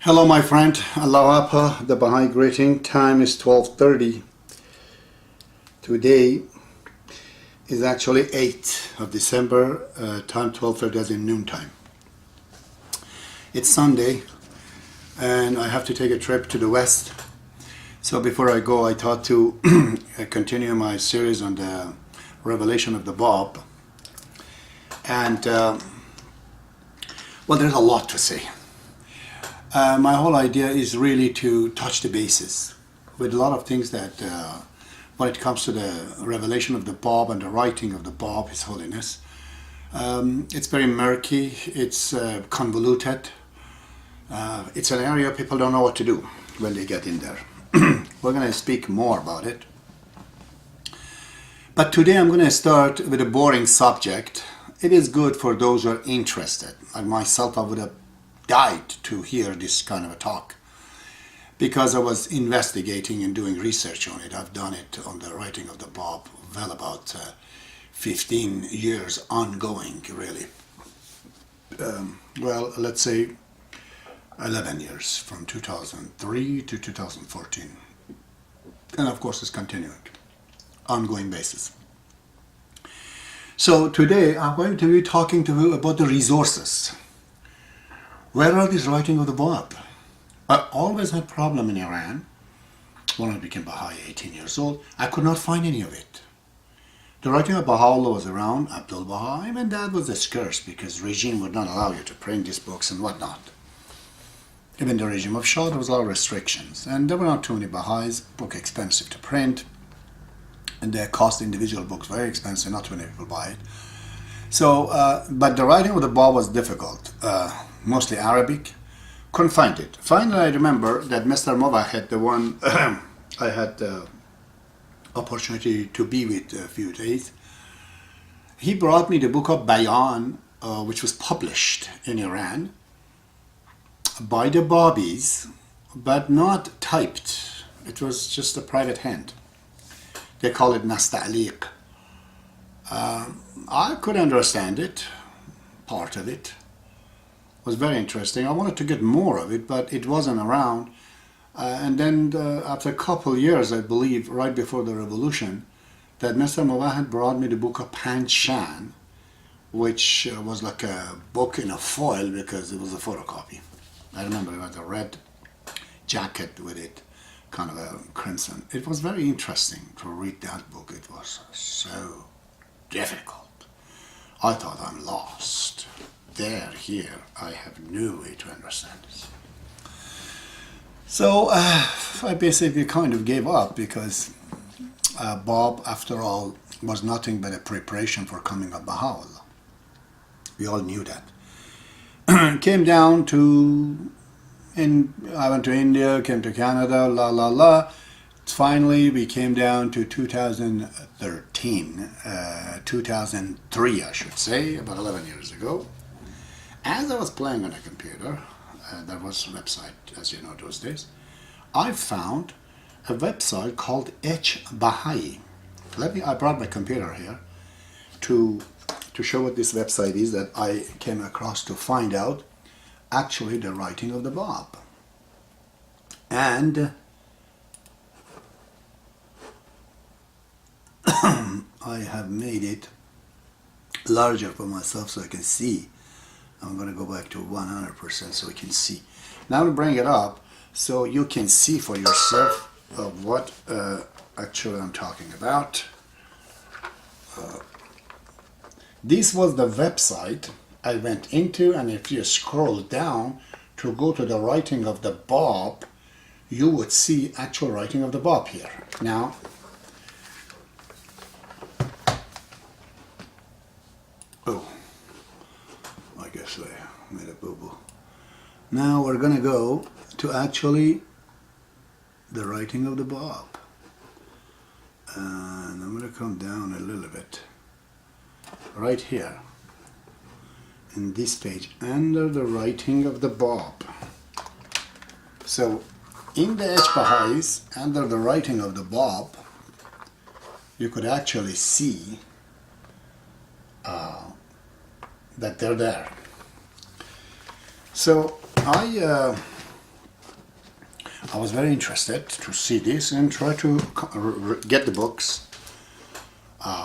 Hello my friend, Allah Apa, the Baha'i greeting. Time is 12:30. Today is actually 8th of December, time 12:30 as in noontime. It's Sunday and I have to take a trip to the west. So before I go, I thought to continue my series on the revelation of the Bab. And well, there's a lot to say. My whole idea is really to touch the bases with a lot of things that when it comes to the revelation of the Bab and the writing of the Bab, His Holiness, it's very murky, it's convoluted, it's an area people don't know what to do when they get in there. We're going to speak more about it. But today I'm going to start with a boring subject. It is good for those who are interested. Like myself, I would have died to hear this kind of a talk because I was investigating and doing research on it. I've done it on the writing of the Bab, well about 15 years ongoing, really. Well, let's say 11 years, from 2003 to 2014. And of course it's continuing, ongoing basis. So today I'm going to be talking to you about the resources. Where are these writing of the Bab? I always had problem in Iran. When I became Baha'i, 18 years old, I could not find any of it. The writing of Baha'u'llah was around, Abdu'l, and that was a scarce because regime would not allow you to print these books and whatnot. Even the regime of Shah, there was a lot of restrictions, and there were not too many Baha'is, book expensive to print, and they cost individual books very expensive, not too many people buy it. So, but the writing of the Bab was difficult, mostly Arabic. Couldn't find it. Finally, I remember that Mr. Movahed, the one I had the opportunity to be with a few days, he brought me the book of Bayan, which was published in Iran by the Babis, but not typed. It was just a private hand. They call it Nasta'liq. I could understand it, part of it. It was very interesting. I wanted to get more of it, but it wasn't around. And then after a couple years, I believe, right before the revolution, that Mr. Movahed brought me the book of Panshan, which was like a book in a foil because it was a photocopy. I remember it had a red jacket with it, kind of a crimson. It was very interesting to read that book. It was so difficult. I thought I'm lost. There, here, I have no way to understand this. So I basically kind of gave up because Bab, after all, was nothing but a preparation for coming of Baha'u'llah. We all knew that. Came down to, I went to India, came to Canada, Finally, we came down to 2013, 2003, I should say, about 11 years ago. As I was playing on a computer, there was a website, as you know, those days, I found a website called Baha'i. I brought my computer here to show what this website is that I came across to find out actually the writing of the Bab. And I have made it larger for myself so I can see. I'm going to go back to 100% so we can see. Now to bring it up so you can see for yourself of what actually I'm talking about. This was the website I went into, and if you scroll down to go to the writing of the Bab, you would see actual writing of the Bab here. Now, I guess I made a boo-boo. Now we're going to go to actually the writing of the Bab. And I'm going to come down a little bit. Right here. In this page, under the writing of the Bab. So, in the Baha'is, under the writing of the Bab, you could actually see that they're there. So I I was very interested to see this and try to get the books.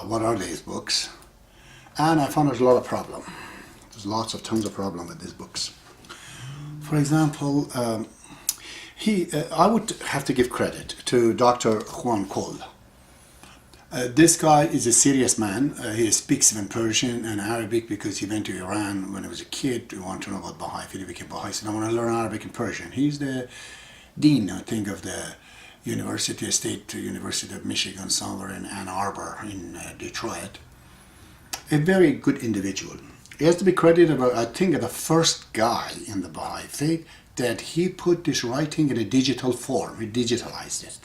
What are these books? And I found there's a lot of problem. There's tons of problem with these books. For example, I would have to give credit to Dr. Juan Cole. This guy is a serious man. He speaks even Persian and Arabic because he went to Iran when he was a kid. He wanted to know about Baha'i. He became Baha'i. He said, I want to learn Arabic and Persian. He's the dean, I think, of the State University of Michigan, somewhere in Ann Arbor, in Detroit. A very good individual. He has to be credited about, I think, the first guy in the Baha'i faith that he put this writing in a digital form. He digitalized it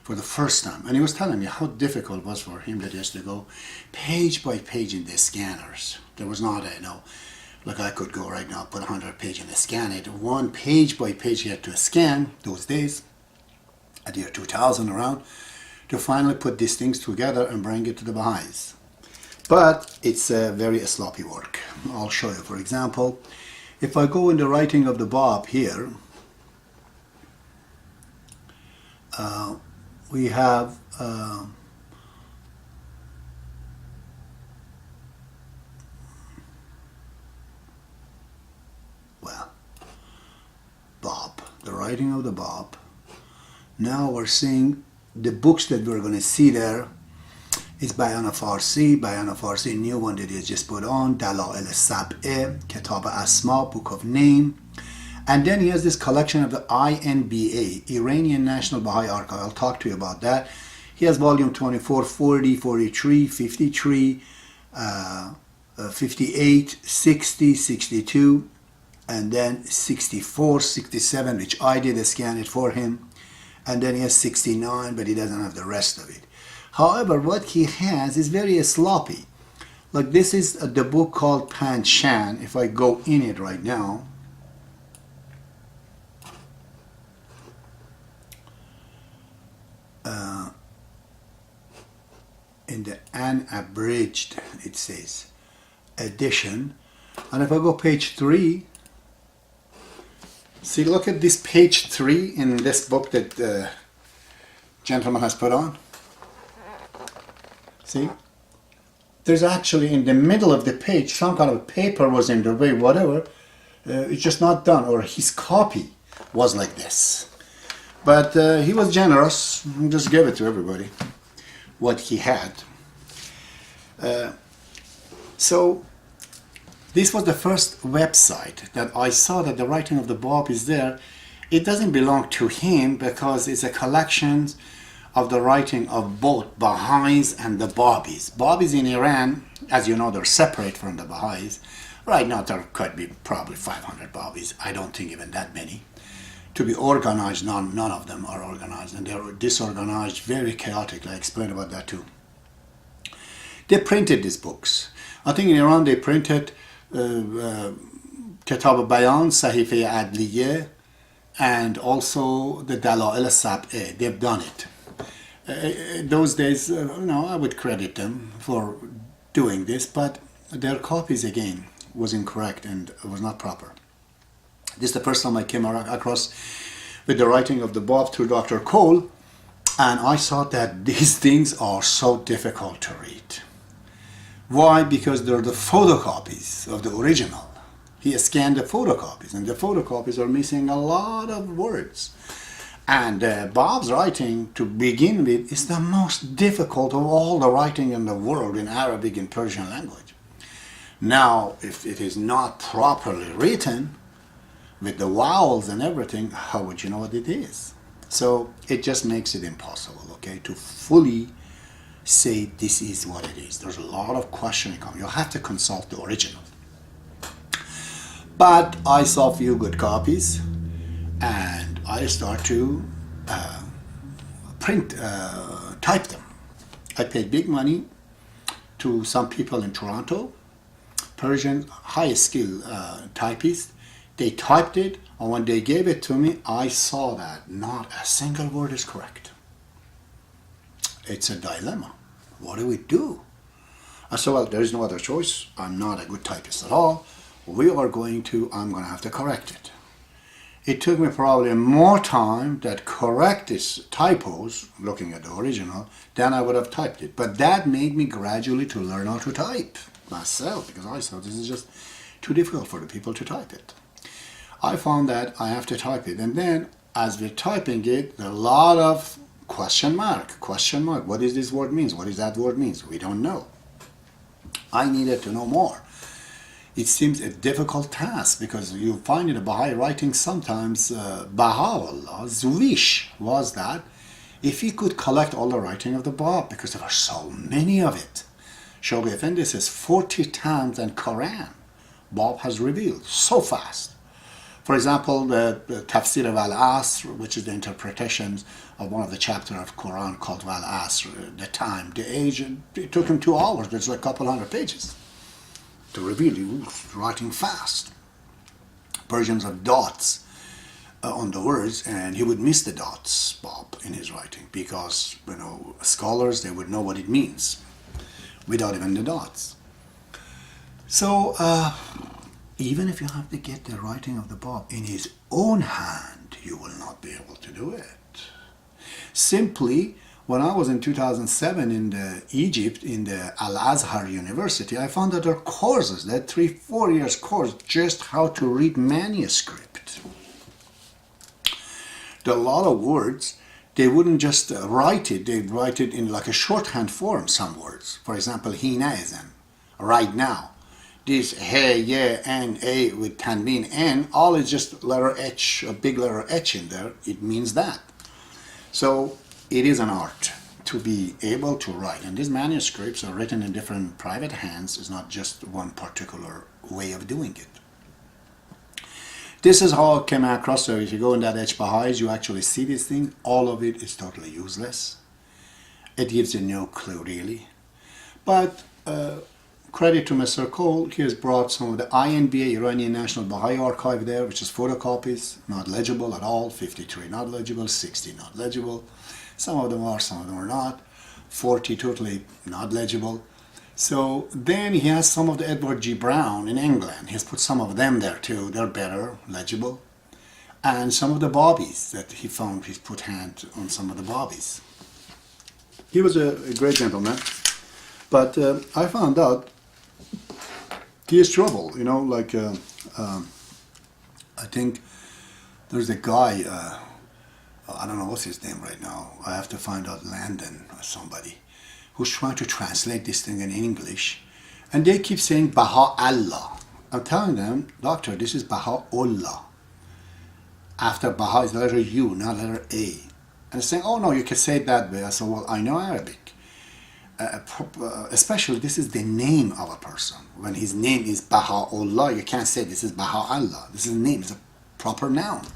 for the first time. And he was telling me how difficult it was for him that he has to go page by page in the scanners. There was not like I could go right now, put 100 pages in the scan it. One page by page he had to scan those days, at the year 2000 around, to finally put these things together and bring it to the Baha'is. But it's very sloppy work. I'll show you, for example, if I go in the writing of the Bab here, we have Bab, the writing of the Bab. Now we're seeing the books that we're going to see there. It's Bayan Farsi, new one that he has just put on, Dala'il Sab'e, Kitab Asma, Book of Name. And then he has this collection of the INBA, Iranian National Baha'i Archive. I'll talk to you about that. He has volume 24, 40, 43, 53, 58, 60, 62, and then 64, 67, which I did scan it for him. And then he has 69, but he doesn't have the rest of it. However, what he has is very sloppy. Like this is the book called Panshan. If I go in it right now, in the unabridged, it says, edition. And if I go page 3, see, look at this page 3 in this book that the gentleman has put on. See? There's actually in the middle of the page some kind of paper was in the way, whatever. It's just not done, or his copy was like this. But he was generous and just gave it to everybody, what he had. So this was the first website that I saw that the writing of the Bab is there. It doesn't belong to him because it's a collection of the writing of both Baha'is and the Babis. Babis in Iran, as you know, they're separate from the Baha'is. Right now there could be probably 500 Babis. I don't think even that many. To be organized, none of them are organized, and they're disorganized, very chaotic. I explained about that too. They printed these books. I think in Iran they printed Kitab Bayan, Sahife Adliye, and also the Dala'il Sab'e. They've done it. Those days, I would credit them for doing this, but their copies again was incorrect and was not proper. This is the first time I came across with the writing of the Bab through Dr. Cole, and I saw that these things are so difficult to read. Why? Because they're the photocopies of the original. He scanned the photocopies, and the photocopies are missing a lot of words. And Bab's writing, to begin with, is the most difficult of all the writing in the world in Arabic and Persian language. Now, if it is not properly written, with the vowels and everything, how would you know what it is? So it just makes it impossible, okay, to fully say this is what it is. There's a lot of questioning coming. You'll have to consult the original. But I saw a few good copies, and I start to type them. I paid big money to some people in Toronto, Persian, high skill typists. They typed it, and when they gave it to me, I saw that not a single word is correct. It's a dilemma. What do we do? I said, well, there's no other choice. I'm not a good typist at all. I'm going to have to correct it. it took me probably more time to correct these typos, looking at the original, than I would have typed it. But that made me gradually to learn how to type myself, because I thought this is just too difficult for the people to type it. I found that I have to type it, and then as we're typing it, there are a lot of question mark. What does this word means? What does that word means? We don't know. I needed to know more. It seems a difficult task because you find in the Baha'i writing sometimes Baha'u'llah's wish was that if he could collect all the writing of the Bab, because there are so many of it. Shoghi Effendi says 40 times in Quran Bab has revealed so fast. For example, the Tafsir of Al-Asr, which is the interpretations of one of the chapters of Quran called Al-Asr, the time, the age, it took him 2 hours, there's like a couple hundred pages to reveal. He was writing fast. Versions of dots on the words, and he would miss the dots, Bob, in his writing, because, scholars, they would know what it means without even the dots. So, even if you have to get the writing of the Bab in his own hand, you will not be able to do it. Simply, when I was in 2007 in Egypt, in the Al-Azhar University, I found that there are courses, that 3-4 years course, just how to read manuscript. There are a lot of words, they wouldn't just write it, they'd write it in like a shorthand form, some words. For example, hinaism, right now. This he, ye, n, a with tanween, n, all is just letter H, a big letter H in there. It means that. So it is an art to be able to write. And these manuscripts are written in different private hands. It's not just one particular way of doing it. This is how it came across. So if you go in that H Baha'is, you actually see this thing. All of it is totally useless. It gives you no clue really. But credit to Mr. Cole, he has brought some of the INBA, Iranian National Baha'i Archive there, which is photocopies, not legible at all, 53 not legible, 60 not legible. Some of them are, some of them are not. 40 totally not legible. So then he has some of the Edward G. Brown in England. He has put some of them there too. They're better, legible. And some of the Baha'is that he found, he's put hand on some of the Baha'is. He was a great gentleman. But I found out he has trouble, I think there's a guy, I don't know what's his name right now, I have to find out, Landon or somebody, who's trying to translate this thing in English, and they keep saying Baha'u'llah. I'm telling them, doctor, this is Baha'u'llah. After Baha is the letter U, not letter A. And they're saying, oh no, you can say it that way. I said, well, I know Arabic. Especially this is the name of a person. When his name is Baha'u'llah, you can't say this is Baha'u'llah. This is a name, it's a proper noun.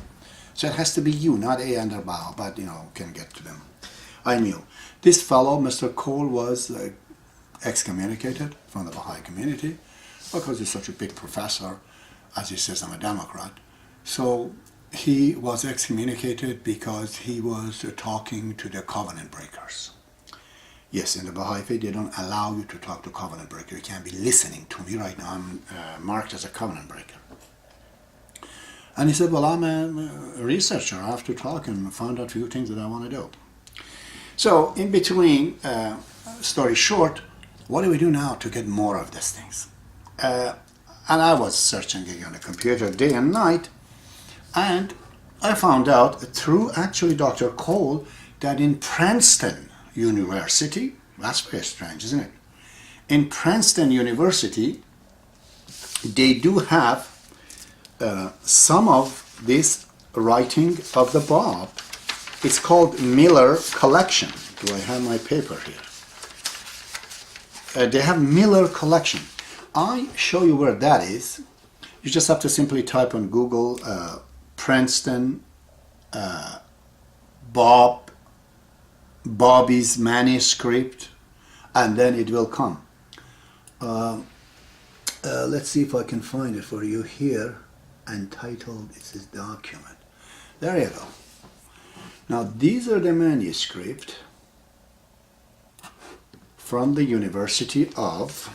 So it has to be you, not A under Baha, but can get to them. I knew. This fellow, Mr. Cole, was excommunicated from the Baha'i community because he's such a big professor. As he says, I'm a Democrat. So he was excommunicated because he was talking to the covenant breakers. Yes, in the Baha'i faith, they don't allow you to talk to covenant breaker. You can't be listening to me right now. I'm marked as a covenant breaker. And he said, well, I'm a researcher. I have to talk and find out a few things that I want to do. So, in between, story short, what do we do now to get more of these things? And I was searching on the computer day and night, and I found out through actually Dr. Cole that in Princeton University, that's very strange, isn't it? In Princeton University, they do have some of this writing of the Bab. It's called Miller Collection. Do I have my paper here? They have Miller Collection. I show you where that is. You just have to simply type on Google Princeton Bobby's manuscript, and then it will come. Let's see if I can find it for you here. Entitled, it says document. There you go. Now these are the manuscript from the University of,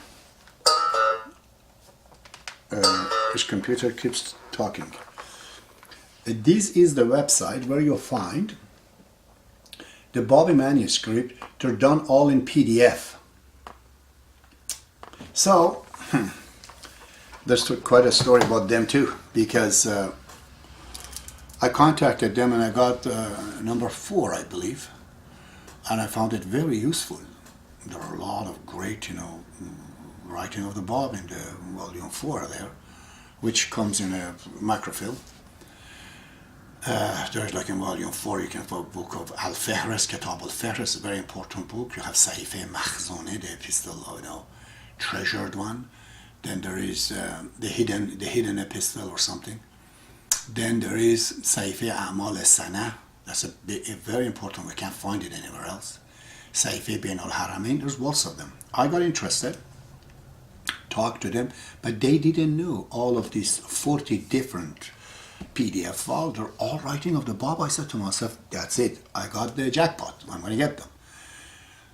this computer keeps talking. This is the website where you'll find the Baha'i manuscript. They're done all in PDF. So, there's quite a story about them too, because I contacted them and I got number 4, I believe, and I found it very useful. There are a lot of great, writing of the Bab in the volume 4 there, which comes in a microfilm. There's like in volume 4 you can find a book of Al-Fihris, Kitab Al-Fihris, a very important book. You have Sa'ife Makhzone, the epistle, treasured one. Then there is the hidden epistle or something. Then there is Sa'ife A'mal Sana. That's a very important. We can't find it anywhere else. Sa'ife Bain al-Haramain. There's lots of them. I got interested, talked to them, but they didn't know all of these 40 different PDF files. They're all writing of the Bab. I said to myself, that's it. I got the jackpot. I'm going to get them.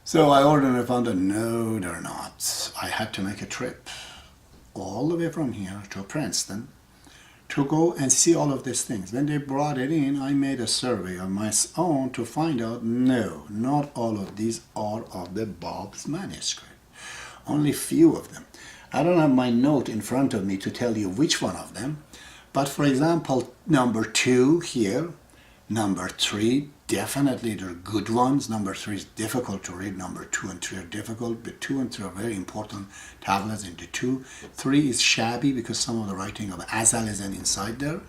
So I ordered and I found out, no, they're not. I had to make a trip all the way from here to Princeton to go and see all of these things. When they brought it in, I made a survey on my own to find out, no, not all of these are of the Bab's manuscript. Only few of them. I don't have my note in front of me to tell you which one of them, but for example, number 2 here, number 3, definitely they're good ones. Number 3 is difficult to read. Number 2 and 3 are difficult, but 2 and 3 are very important tablets in the 2. 3 is shabby because some of the writing of Azal is inside there.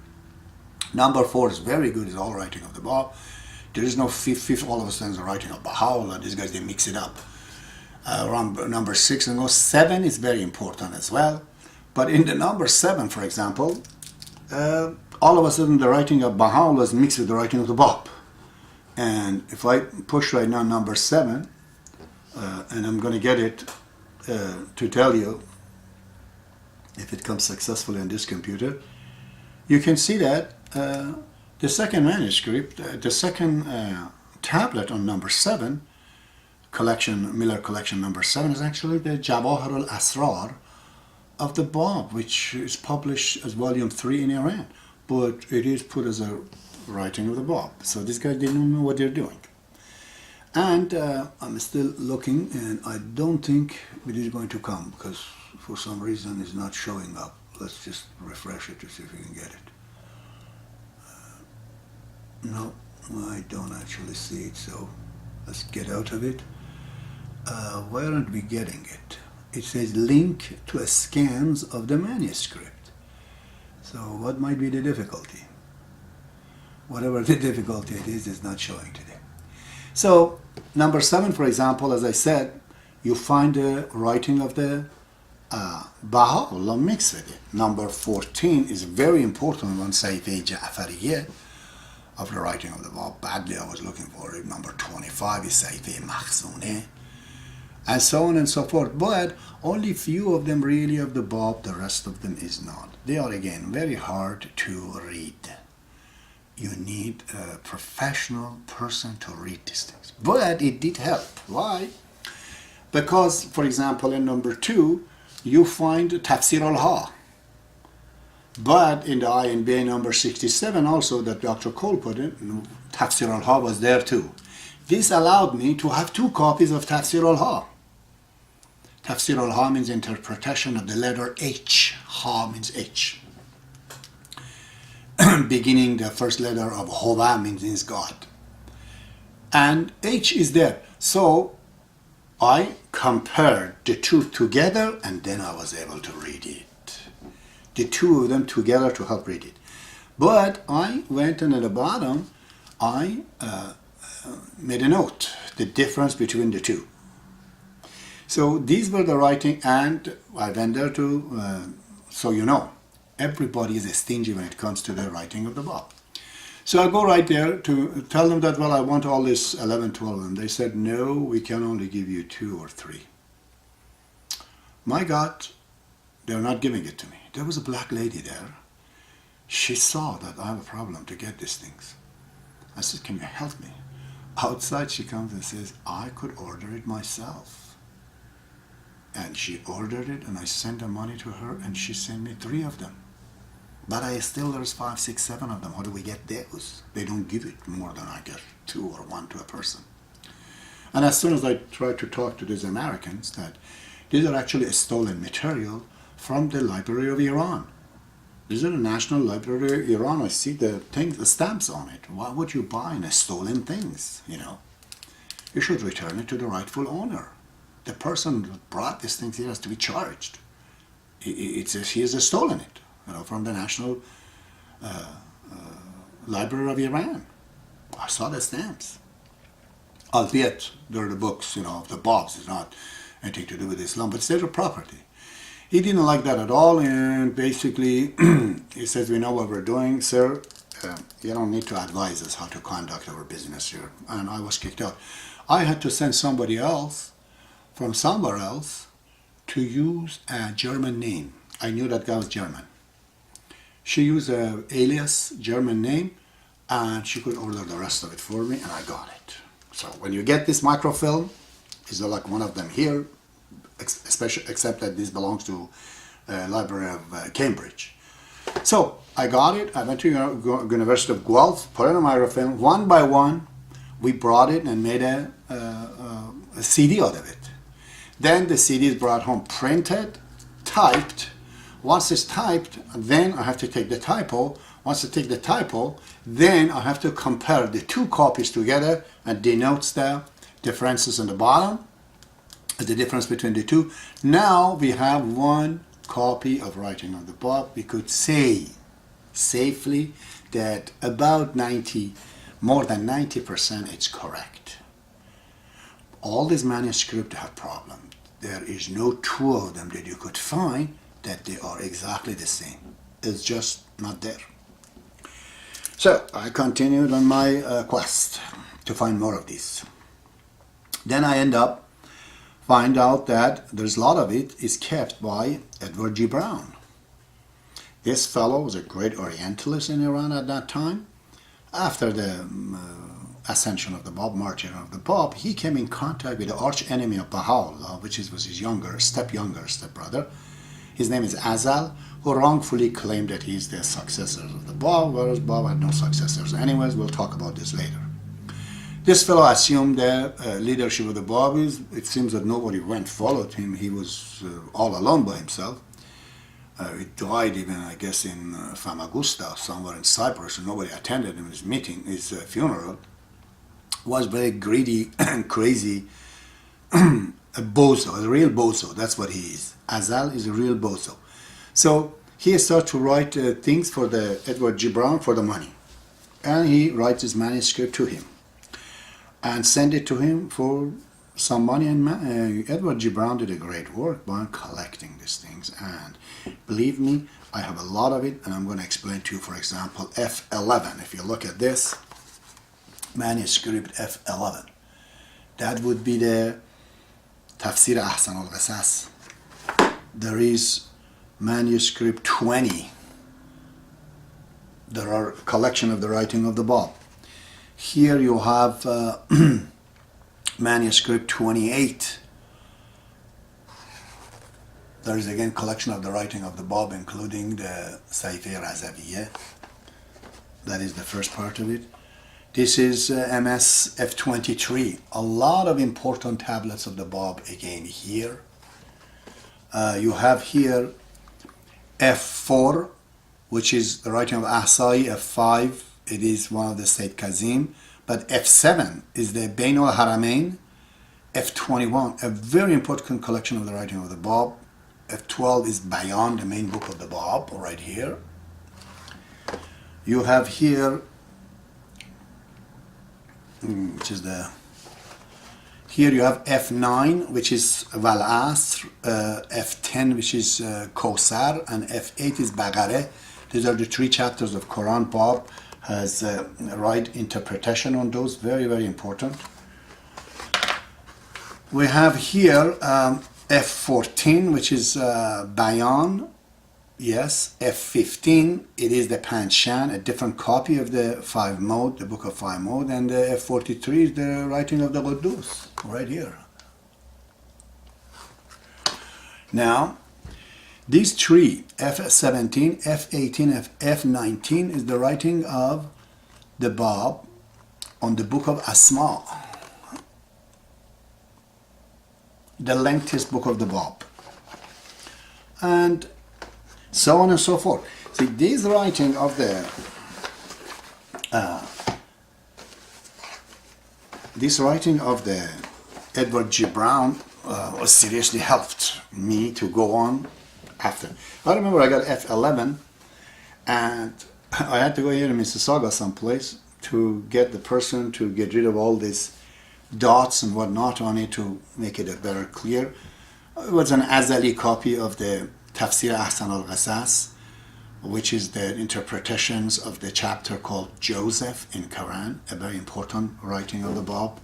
Number 4 is very good, it's all writing of the Bab. There is no fifth all of a sudden the writing of Baha'u'llah. These guys, they mix it up. Around number 6 and go 7 is very important as well. But in the number 7, for example, all of a sudden the writing of Baha'u'llah is mixed with the writing of the Bab. And if I push right now number 7, and I'm going to get it to tell you if it comes successfully on this computer, you can see that the second manuscript, the second tablet on number 7, Miller collection number 7, is actually the Jawahir al-Asrar of the Bab, which is published as volume 3 in Iran, but it is put as a writing of the Bab. So these guys didn't know what they're doing. And I'm still looking, and I don't think it is going to come because for some reason it's not showing up. Let's just refresh it to see if we can get it. No, I don't actually see it, so let's get out of it. Why aren't we getting it? It says link to scans of the manuscript. So what might be the difficulty? Whatever the difficulty it is not showing today. So number 7, for example, as I said, you find the writing of the Baha'u'llah mixed with it. Number 14 is a very important one, Sa'ife Ja'fariyeh, of the writing of the Bab. Badly I was looking for it. Number 25 is Sa'ife Makhzone, and so on and so forth. But only few of them really of the Bab, the rest of them is not. They are again very hard to read. You need a professional person to read these things. But it did help. Why? Because, for example, in number 2, you find Tafsir al-Ha. But in the INBA number 67 also that Dr. Cole put in, Tafsir al-Ha was there too. This allowed me to have 2 copies of Tafsir al-Ha. Tafsir al-Ha means interpretation of the letter H. Ha means H. Beginning the first letter of Hova means God. And H is there. So I compared the 2 together and then I was able to read it. The 2 of them together to help read it. But I went and at the bottom I made a note, the difference between the 2. So these were the writing, and I went there to, so you know, everybody is stingy when it comes to the writing of the Bab. So I go right there to tell them that, well, I want all this 11, 12 of them. They said, no, we can only give you 2 or 3. My God, they're not giving it to me. There was a black lady there. She saw that I have a problem to get these things. I said, can you help me? Outside she comes and says, I could order it myself. And she ordered it, and I sent the money to her, and she sent me 3 of them. But there's 5, 6, 7 of them. How do we get those? They don't give it more than I get 2 or 1 to a person. And as soon as I try to talk to these Americans that these are actually a stolen material from the Library of Iran. These are the National Library of Iran. I see the things, the stamps on it. Why would you buy a stolen things, you know? You should return it to the rightful owner. The person who brought these things here has to be charged. He has stolen it, you know, from the National Library of Iran. I saw the stamps. Albeit they're the books, you know, of the Babs. It's not anything to do with Islam, but it's their property. He didn't like that at all, and basically he says, we know what we're doing, sir. You don't need to advise us how to conduct our business here. And I was kicked out. I had to send somebody else from somewhere else to use a German name. I knew that guy was German. She used an alias German name, and she could order the rest of it for me, and I got it. So when you get this microfilm, it's not like one of them here, except that this belongs to Library of Cambridge. So I got it. I went to University of Guelph, put it on microfilm. One by one, we brought it and made a CD out of it. Then the CD is brought home, printed, typed. Once it's typed, then I have to take the typo. Once I take the typo, then I have to compare the 2 copies together and denotes the differences on the bottom, the difference between the 2. Now we have 1 copy of Writing of the Bab. We could say safely that about more than 90% it's correct. All these manuscripts have problems. There is no 2 of them that you could find that they are exactly the same. It's just not there. So I continued on my quest to find more of these. Then I find out that there's a lot of it is kept by Edward G. Brown. This fellow was a great Orientalist in Iran at that time. After the ascension of the Bab, martyrdom of the Bab, he came in contact with the arch enemy of Baha'u'llah, which was his younger stepbrother. His name is Abdu'l, who wrongfully claimed that he's the successor of the Bab, whereas Bab had no successors. Anyways, we'll talk about this later. This fellow assumed the leadership of the Babis. It seems that nobody followed him. He was all alone by himself. He died even, I guess, in Famagusta, somewhere in Cyprus, and nobody attended him his funeral. Was very greedy and crazy, a bozo, a real bozo. That's what he is. Abdu'l is a real bozo. So he started to write things for the Edward G. Brown for the money, and he writes his manuscript to him and send it to him for some money. And Edward G. Brown did a great work by collecting these things, and believe me, I have a lot of it, and I'm going to explain to you. For example, F11. If you look at this manuscript F11, that would be the Tafsir Ahsan al-Qasas. There is manuscript 20. There are a collection of the Writing of the Bab. Here you have manuscript 28. There is again collection of the Writing of the Bab, including the Sayfeh Razaviyeh. That is the first part of it. This is MS F23. A lot of important tablets of the Bab again here. You have here F4, which is the Writing of Ahsai. F5, it is one of the Sayyid Kazim. But F7 is the Bain al-Haramain. F21, a very important collection of the Writing of the Bab. F12 is Bayan, the main book of the Bab, right here. You have here, here you have F9, which is Wal Asr, F10, which is Kawsar, and F8 is Baqarah. These are the 3 chapters of Quran. Bab has right interpretation on those, very, very important. We have here F14, which is Bayan. Yes, F15, it is the Panshan, a different copy of the 5 mode, the book of 5 mode, and the F43 is the Writing of the Quddus, right here. Now, These three, F17, F18, F19, is the writing of the Bab on the book of Asma, the lengthiest book of the Bab, and so on and so forth. See, this writing of the Edward G. Brown seriously helped me to go on after. I remember I got F11 and I had to go here in Mississauga someplace to get the person to get rid of all these dots and whatnot on it to make it a better clear. It was an Azali copy of the Tafsir Ahsan al-Qasas, which is the interpretations of the chapter called Joseph in Quran, a very important writing of the Bab.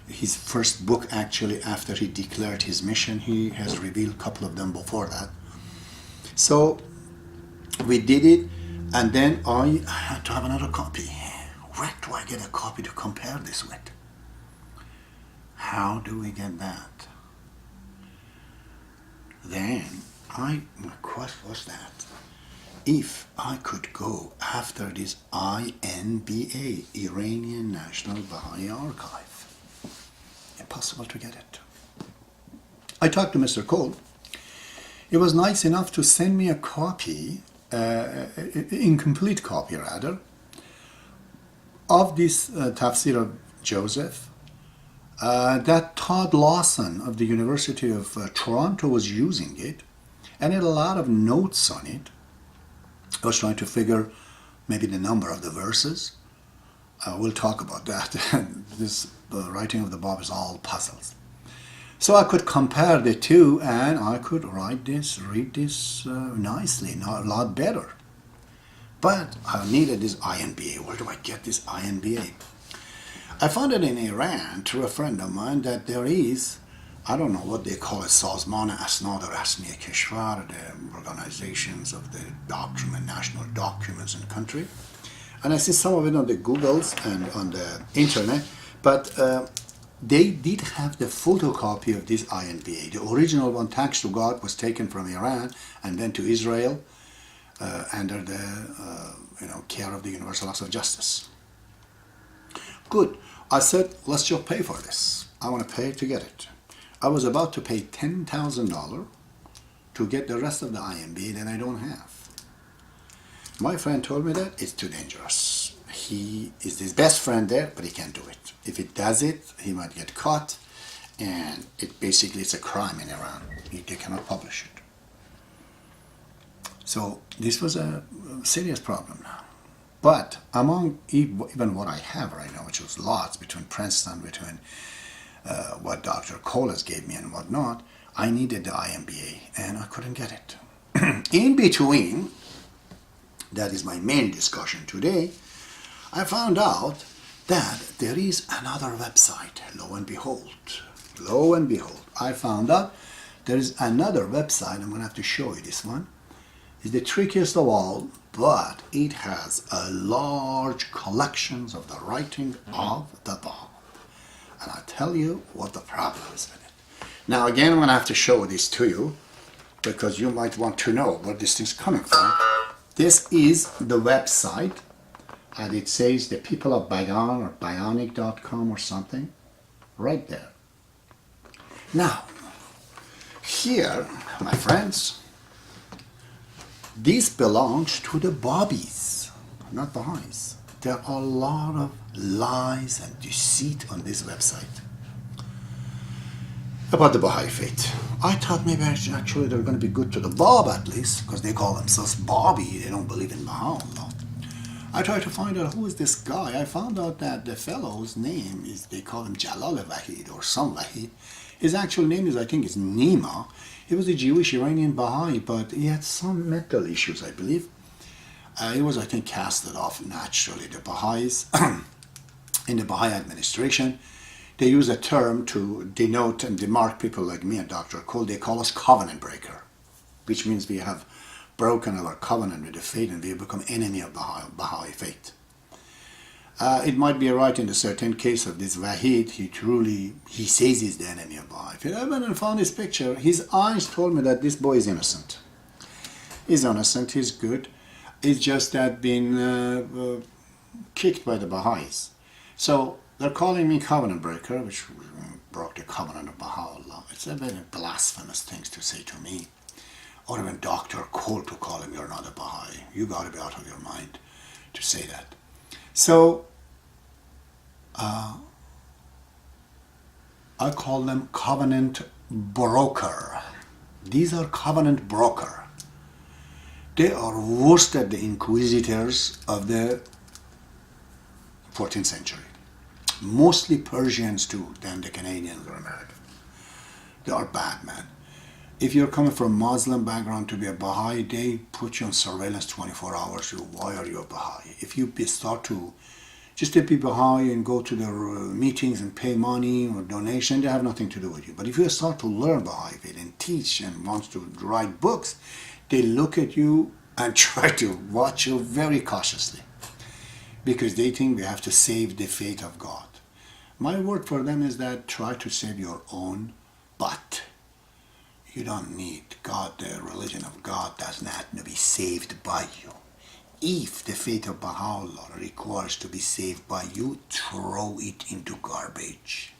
His first book, actually, after he declared his mission. He has revealed a couple of them before that. So we did it, and then I had to have another copy. Where do I get a copy to compare this with? How do we get that? Then my question was that if I could go after this INBA, Iranian National Baha'i Archive, impossible to get it. I talked to Mr. Cole. He was nice enough to send me a copy, incomplete copy rather, of this Tafsir of Joseph that Todd Lawson of the University of Toronto was using it, and had a lot of notes on it. I was trying to figure maybe the number of the verses. We'll talk about that. This writing of the Bab is all puzzles. So I could compare the two, and I could read this nicely, a lot better. But I needed this INBA. Where do I get this INBA? I found it in Iran through a friend of mine that there is, I don't know what they call it, Sazman Asnad Rasmi Keshvar, the organizations of the document, national documents in the country. And I see some of it on the Googles and on the internet, but they did have the photocopy of this INBA. The original one, thanks to God, was taken from Iran and then to Israel under the care of the Universal House of Justice. Good. I said, let's just pay for this. I want to pay to get it. I was about to pay $10,000 to get the rest of the INBA that I don't have. My friend told me that it's too dangerous. He is his best friend there, but he can't do it. If he does it, he might get caught, and it's a crime in Iran. They cannot publish it. So this was a serious problem now. But among even what I have right now, which was lots between Princeton, between what Dr. Colas gave me and whatnot, I needed the INBA, and I couldn't get it. In between, that is my main discussion today, I found out that there is another website. Lo and behold, I found out there is another website. I'm going to have to show you this one. It's the trickiest of all, but it has a large collections of the writing of the Bab. And I'll tell you what the problem is with it. Now again, I'm going to have to show this to you because you might want to know where this thing's coming from. This is the website, and it says the people of Bayan or bionic.com or something right there. Now, here, my friends, this belongs to the Babis, not Baha'is. There are a lot of lies and deceit on this website about the Baha'i faith. I thought maybe actually they're going to be good to the Bab at least, because they call themselves Babi. They don't believe in Baha'u'llah. I tried to find out who is this guy. I found out that the fellow's name is, they call him Jalal Wahid or some Wahid. His actual name is, I think, is Nima. He was a Jewish Iranian Baha'i, but he had some mental issues, I believe. He was, I think, casted off naturally. The Baha'is, in the Baha'i administration, they use a term to denote and demark people like me and Dr. Cole. They call us covenant breaker, which means we have broken our covenant with the faith and we have become enemy of Baha'i faith. It might be right in a certain case of this Wahid. He says he's the enemy of Baha'i faith. When I found his picture, his eyes told me that this boy is innocent. He's innocent, he's good. It's just that been kicked by the Baha'is. So they're calling me covenant breaker, which broke the covenant of Baha'u'llah. It's a very blasphemous thing to say to me. Or even Dr. Cole to call him, you're not a Baha'i. You got to be out of your mind to say that. So I call them covenant broker. These are covenant broker. They are worse than the inquisitors of the 14th century. Mostly Persians too, than the Canadians or Americans. They are bad, man. If you're coming from a Muslim background to be a Baha'i, they put you on surveillance 24 hours. Why are you a Baha'i? If you start to just to be Baha'i and go to their meetings and pay money or donation, they have nothing to do with you. But if you start to learn Baha'i faith and teach and want to write books, they look at you and try to watch you very cautiously because they think we have to save the faith of God. My word for them is that try to save your own butt. You don't need God. The religion of God does not be saved by you. If the faith of Baha'u'llah requires to be saved by you, throw it into garbage.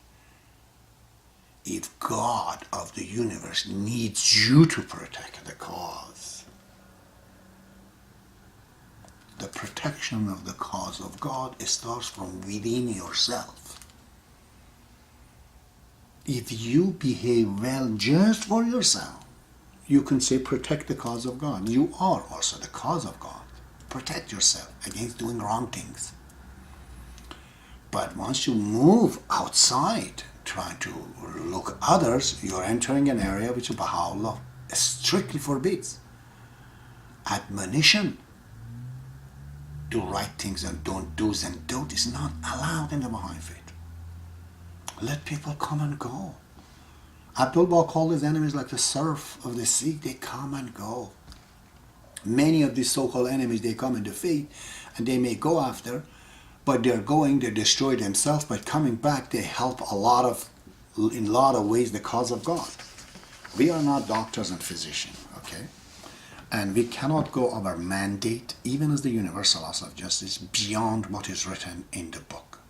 If God of the universe needs you to protect the cause, the protection of the cause of God starts from within yourself. If you behave well just for yourself, you can say protect the cause of God. You are also the cause of God. Protect yourself against doing wrong things. But once you move outside, trying to look at others, you're entering an area which Baha'u'llah strictly forbids. Admonition. Do right things and don't do's and don't is not allowed in the Baha'i faith. Let people come and go. Abdu'l called his enemies like the surf of the sea. They come and go. Many of these so-called enemies, they come into faith and they may go after, but they're going, they destroy themselves, but coming back, they help in a lot of ways the cause of God. We are not doctors and physicians, okay? And we cannot go our mandate, even as the universal laws of justice, beyond what is written in the book.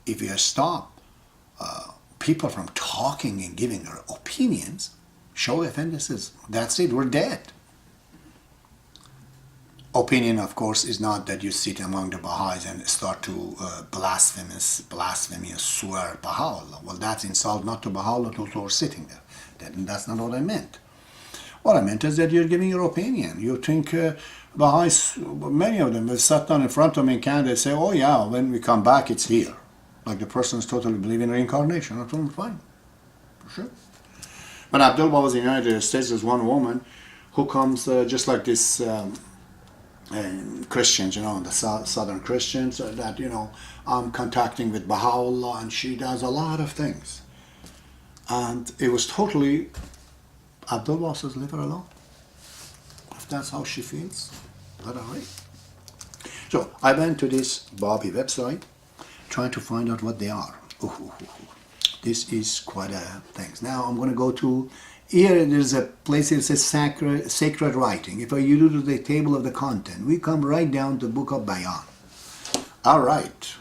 If we stop people from talking and giving their opinions, show offenses. That's it, we're dead. Opinion, of course, is not that you sit among the Baha'is and start to blasphemous swear Baha'u'llah. Well, that's insult not to Baha'u'llah, to who are sitting there. That's not what I meant. What I meant is that you're giving your opinion. You think Baha'is, many of them have sat down in front of me in Canada and say, oh yeah, when we come back, it's here. Like the person's totally believe in reincarnation. I told them, fine, for sure. When Abdu'l was in the United States, there's one woman who comes just like this Christians, the Southern Christians, that, I'm contacting with Baha'u'llah, and she does a lot of things. And it was totally, Abdu'l says, leave her alone. If that's how she feels, let her be. So I went to this Bobby website, trying to find out what they are. This is quite a thing. Now I'm going to go to, here there's a place that says sacred writing. If you do to the table of the content, we come right down to the book of Bayan. All right.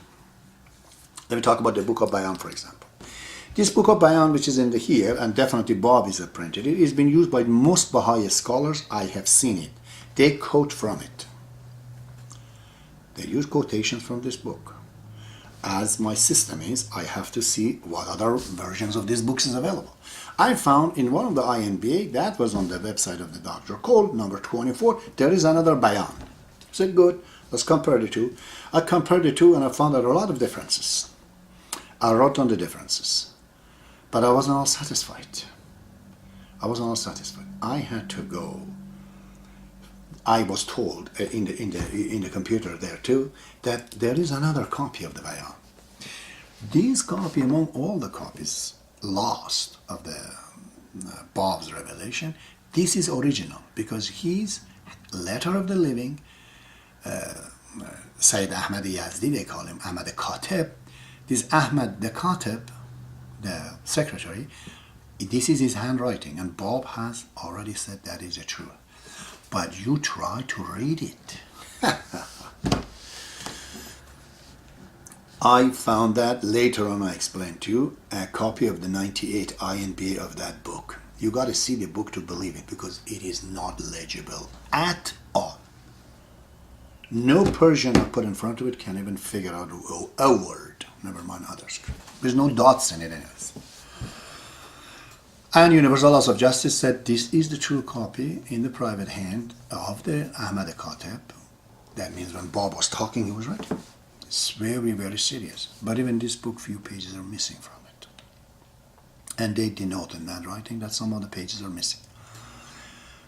Let me talk about the book of Bayan, for example. This book of Bayan, which is in here, and definitely Bob is printed, it has been used by most Baha'i scholars. I have seen it. They quote from it. They use quotations from this book. As my system is, I have to see what other versions of these books is available. I found in one of the INBA, that was on the website of the Dr. Cole, number 24, there is another Bayan. I said, good, let's compare the two. I compared the two and I found out a lot of differences. I wrote on the differences. But I wasn't all satisfied. I had to go. I was told in the computer there too that there is another copy of the Bayan. This copy, among all the copies lost of the Bob's revelation, this is original because his letter of the living, Sayyid Ahmad Yazdi, they call him Ahmad Katib. This Ahmad the Katib, the secretary, this is his handwriting, and Bob has already said that is the truth. but you try to read it. I found that later on. I explained to you a copy of the 98 INB of that book. You got to see the book to believe it, because it is not legible at all. No Persian I put in front of it can even figure out a word, never mind others. There's no dots in it anyways. And Universal Laws of Justice said this is the true copy in the private hand of the Ahmad Katib. That means when Bob was talking, he was right. It's very, very serious. But even this book, few pages are missing from it. And they denote in that writing that some of the pages are missing.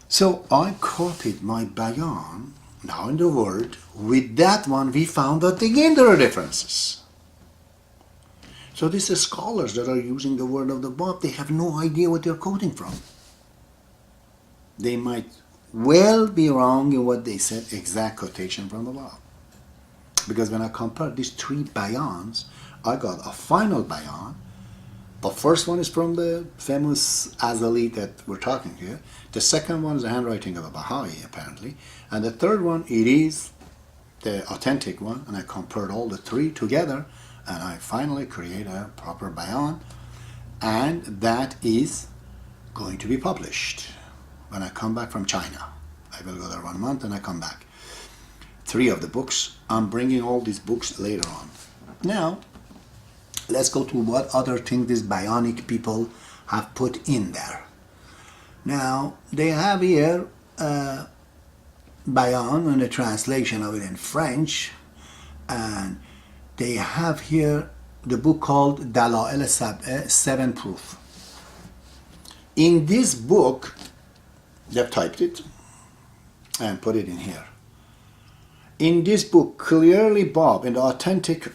So I copied my bayan, now in the word. With that one, we found that again there are differences. So these are scholars that are using the word of the Bab. They have no idea what they're quoting from. They might well be wrong in what they said, exact quotation from the Bab. Because when I compared these three bayans, I got a final bayan. The first one is from the famous Azali that we're talking here. The second one is the handwriting of a Baha'i, apparently. And the third one, it is the authentic one. And I compared all the three together, and I finally create a proper bayan. And that is going to be published when I come back from China. I will go there 1 month and I come back. 3 of the books. I'm bringing all these books later on. Now, let's go to what other thing these bionic people have put in there. Now, they have here bayan and a translation of it in French, and they have here the book called Dala'il Sab'ah, 7 Proof. In this book, they've typed it and put it in here. In this book, clearly Bob, in the authentic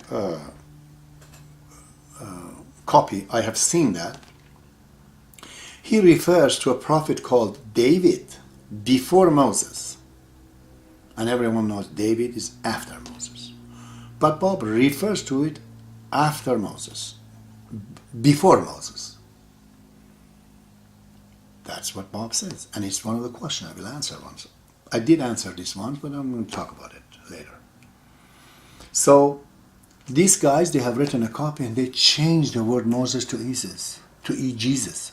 copy, I have seen that, he refers to a prophet called David before Moses. And everyone knows David is after Moses. But Bob refers to it after Moses, before Moses. That's what Bob says. And it's one of the questions I will answer once. I did answer this once, but I'm going to talk about it later. So, these guys, they have written a copy and they changed the word Moses to Jesus.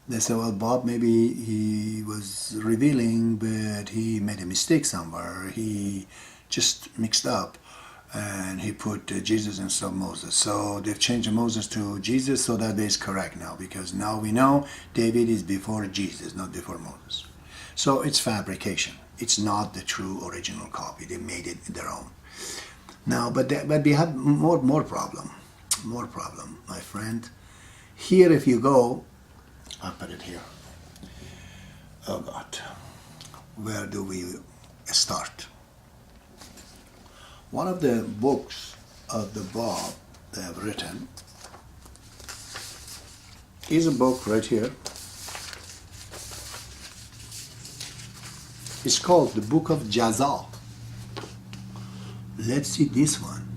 They say, well, Bob, maybe he was revealing, but he made a mistake somewhere. He just mixed up and he put Jesus instead of Moses. So they've changed Moses to Jesus, so that is correct now, because now we know David is before Jesus, not before Moses. So it's fabrication. It's not the true original copy. They made it their own. Now, but we have more problem, my friend. Here, if you go, I'll put it here. Oh God, where do we start? One of the books of the Bab they have written is a book right here. It's called the Book of Jaza. Let's see this one.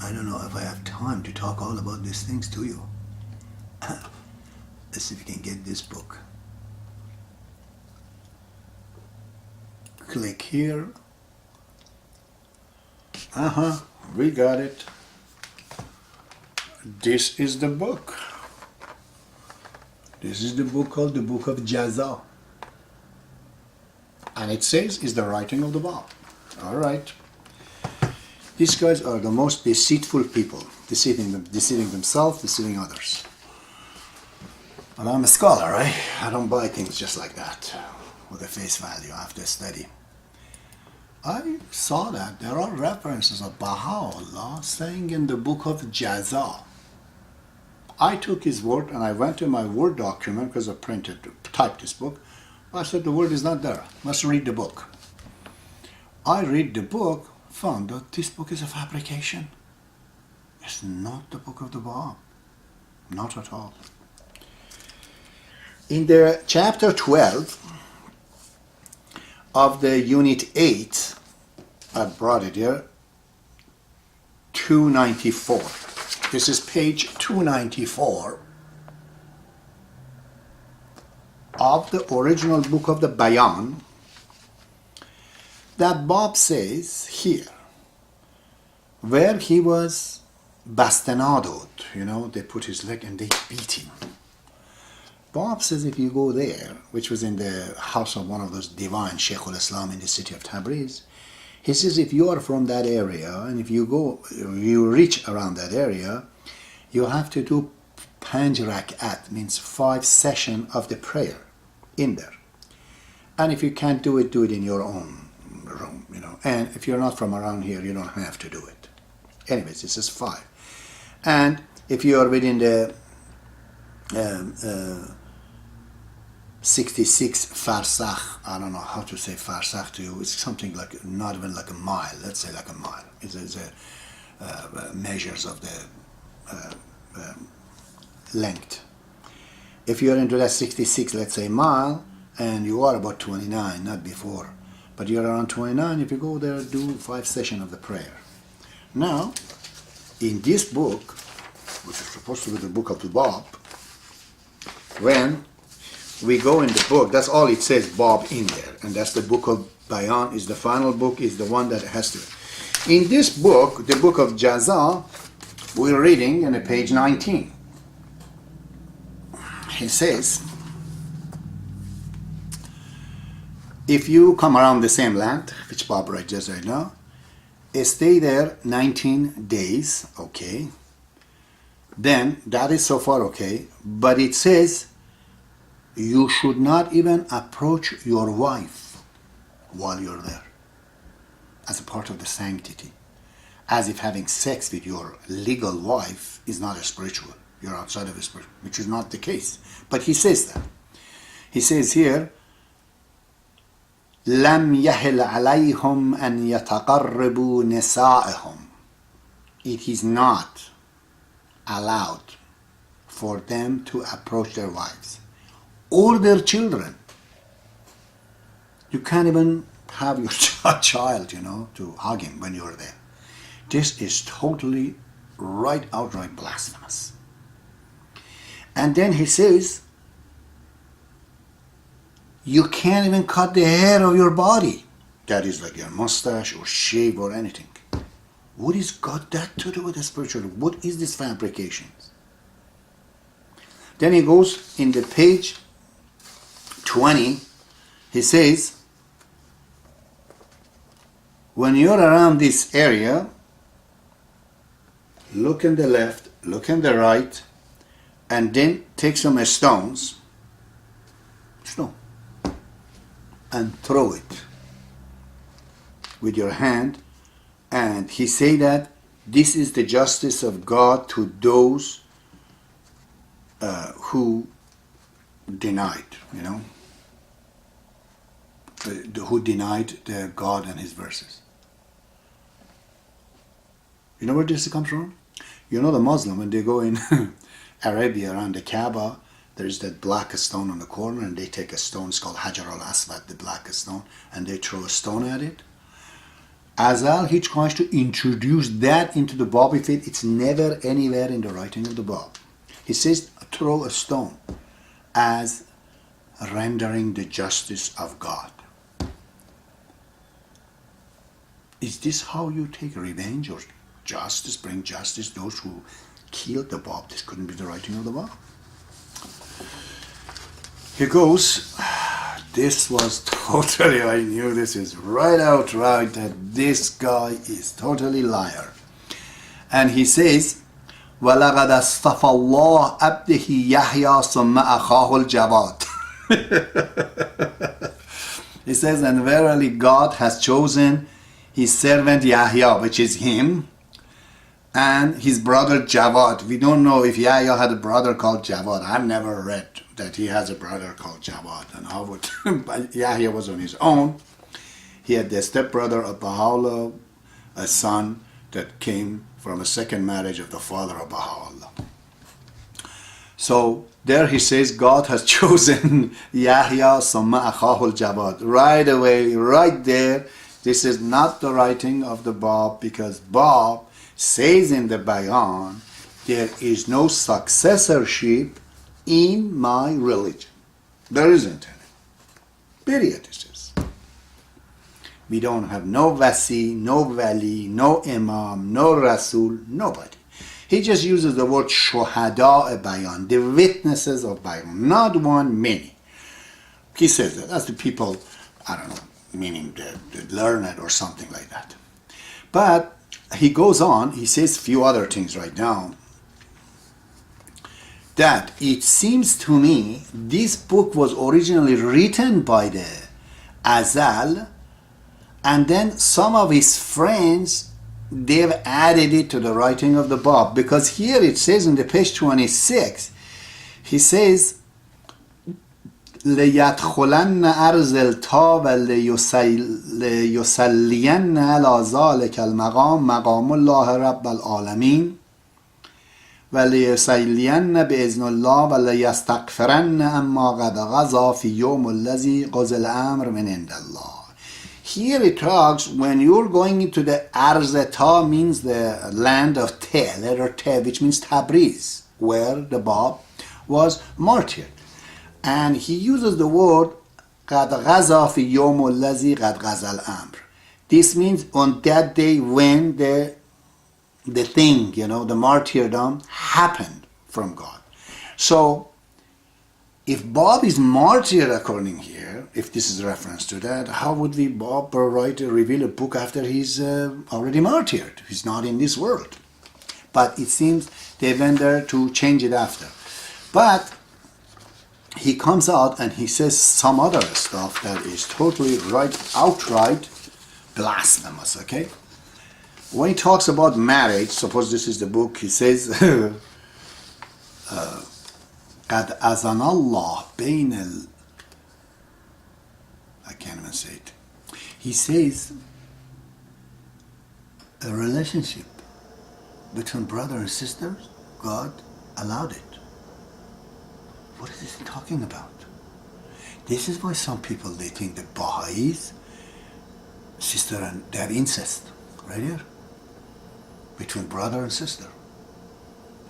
I don't know if I have time to talk all about these things to you. Let's see if we can get this book. Click here. We got it. This is the book. This is the book called the Book of Jaza. And it says it's the writing of the Bab. All right. These guys are the most deceitful people, deceiving themselves, deceiving others. But I'm a scholar, right? I don't buy things just like that with a face value. I have to study. I saw that there are references of Baha'u'llah saying in the Book of Jaza. I took his word and I went to my Word document because I typed this book. I said the word is not there. Must read the book. I read the book, found that this book is a fabrication. It's not the Book of the Bab. Not at all. In the chapter 12 of the unit 8, I brought it here, 294. This is page 294. of the original book of the Bayan that Bab says here, where he was bastinadod, they put his leg and they beat him. Bab says if you go there, which was in the house of one of those divine Sheikhul Islam in the city of Tabriz, he says if you are from that area and if you reach around that area, you have to do Panj Rak'at, means 5 sessions of the prayer in there. And if you can't do it in your own room, And if you're not from around here, you don't have to do it. Anyways, it says 5. And if you are within the 66 farsakh, I don't know how to say farsakh to you, it's something like, not even like a mile, let's say like a mile. It's measures of the length. If you're into that 66, let's say mile, and you are about 29, not before, but you're around 29, if you go there, do 5 sessions of the prayer. Now, in this book, which is supposed to be the book of the Bab, when we go in the book, that's all it says, Bab in there, and that's the book of Bayan, is the final book, is the one that has to. In this book, the book of Jaza, we're reading in page 19. He says, if you come around the same land, which Bob writes just right now, stay there 19 days, okay, then that is so far okay, but it says you should not even approach your wife while you're there, as a part of the sanctity, as if having sex with your legal wife is not a spiritual. You're outside of a spiritual, which is not the case. But he says that. He says here, لم يحل عليهم أن يتقربوا نسائهم. It is not allowed for them to approach their wives or their children. You can't even have your child, to hug him when you're there. This is totally outright blasphemous. And then he says, you can't even cut the hair of your body. That is like your mustache or shave or anything. What has got that to do with the spiritual? What is this fabrication? Then he goes in the page 20, he says, when you're around this area, look in the left, look in the right, and then take some stones, and throw it with your hand. And he say that this is the justice of God to those who denied, who denied the God and his verses. You know where this comes from? The Muslim, when they go in Arabia around the Kaaba, there's that black stone on the corner, and they take a stone, it's called Hajar al-Aswad, the black stone, and they throw a stone at it. Azal he tries to introduce that into the Bab faith. It's never anywhere in the writing of the Bab. He says throw a stone as rendering the justice of God. Is this how you take revenge or justice, bring justice, those who killed the Bab? This couldn't be the writing of the Bab. He goes, this was totally, I knew this is right that this guy is totally liar. And he says, وَلَقَدْ أَصْطَفَى اللَّهُ عَبْدِهِ يَحْيَى ثُمَّ أَخَاهُ الْجَوَادِ. He says, and verily God has chosen his servant Yahya, which is him, and his brother Jawad. We don't know if Yahya had a brother called Jawad. I've never read that he has a brother called Jawad. And how would but Yahya was on his own. He had the stepbrother of Baha'u'llah, a son that came from a second marriage of the father of Baha'u'llah. So there he says God has chosen Yahya summa akhahul Jawad. Right away, right there, this is not the writing of the Bab, because Bab says in the Bayan, there is no successorship in my religion. There isn't any. Period, it says. We don't have no Wasi, no Wali, no Imam, no Rasul, nobody. He just uses the word Shuhada Bayan, the witnesses of Bayan, not one, many. He says that. That's the people, I don't know, meaning the learned or something like that. But he goes on, he says a few other things right now. That it seems to me this book was originally written by the Azal, and then some of his friends, they've added it to the writing of the Bab. Because here it says in the page 26, he says, لَيَدْخُلَنَّ أَرْضَ الْتَا وَلَيُسَلِّيَنَّ عَلَى ذَلِكَ الْمَقَامِ مَقَامُ اللَّهِ رَبَّ الْعَالَمِينَ وَلَيُسَلِّيَنَّ بِإِذْنِ اللَّهِ وَلَيَسْتَغْفِرَنَّ أَمَّا قَدْ غَزَى فِي يَوْمِ الَّذِي قَضَى الْأَمْرُ مِنْ عِنْدِ اللَّهِ. Here it talks, when you're going into the Arz Ta, means the land of Te, letter Te, which means Tabriz, where the Bab was martyred. And he uses the word قَدْ غَزَى فِي يَوْمِ الَّذِي قَدْ غَزَى الْأَمْرُ. This means on that day when the thing, the martyrdom happened from God. So, if Bob is martyred according here, if this is a reference to that, how would Bob reveal a book after he's already martyred? He's not in this world. But it seems they went there to change it after. But he comes out and he says some other stuff that is totally outright blasphemous, okay? When he talks about marriage, suppose this is the book, he says, قَدْ أَذَنَ اللَّهُ بَيْنَ I can't even say it. He says, a relationship between brother and sister, God allowed it. What is this talking about? This is why some people, they think that Baha'is, sister and they have incest, right here, between brother and sister.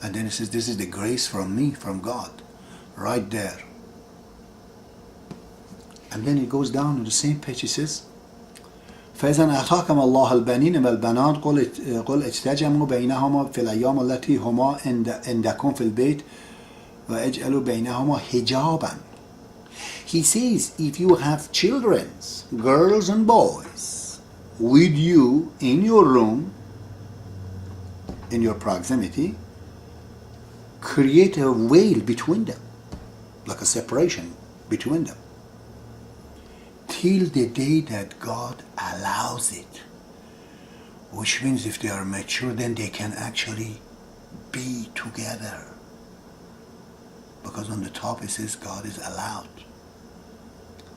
And then it says, this is the grace from me, from God, right there. And then it goes down on the same page, he says, فإذا أعطاكم الله البنين والبنات قل اجتمعوا بينهما في الأيام التي هما عندكم في البيت وَأَجْعَلُوا بَيْنَهُمَا حِجَابًا. He says, if you have children, girls and boys, with you in your room, in your proximity, create a veil between them, like a separation between them, till the day that God allows it. Which means if they are mature, then they can actually be together. Because on the top it says God is allowed.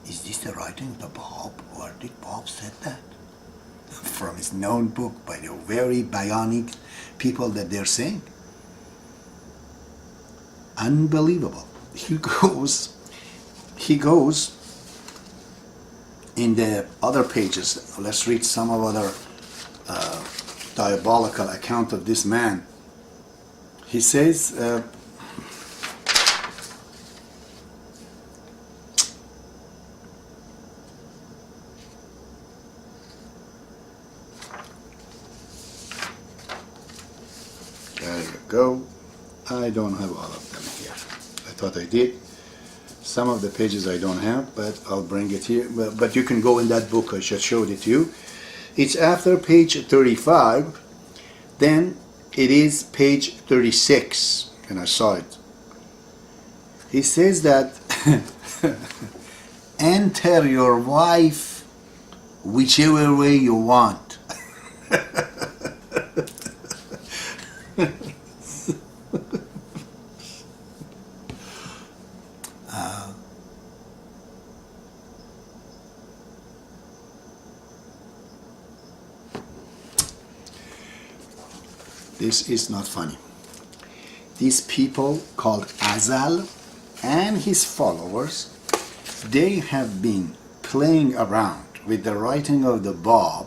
Is this the writing of the Bab? Where did Bab said that? From his known book by the very bionic people that they're saying. Unbelievable. He goes in the other pages. Let's read some of other diabolical account of this man. He says, there you go. I don't have all of them here. I thought I did. Some of the pages I don't have, but I'll bring it here. But you can go in that book. I just showed it to you. It's after page 35. Then it is page 36. And I saw it. He says that enter your wife whichever way you want. This is not funny. These people called Azal and his followers, they have been playing around with the writing of the Bab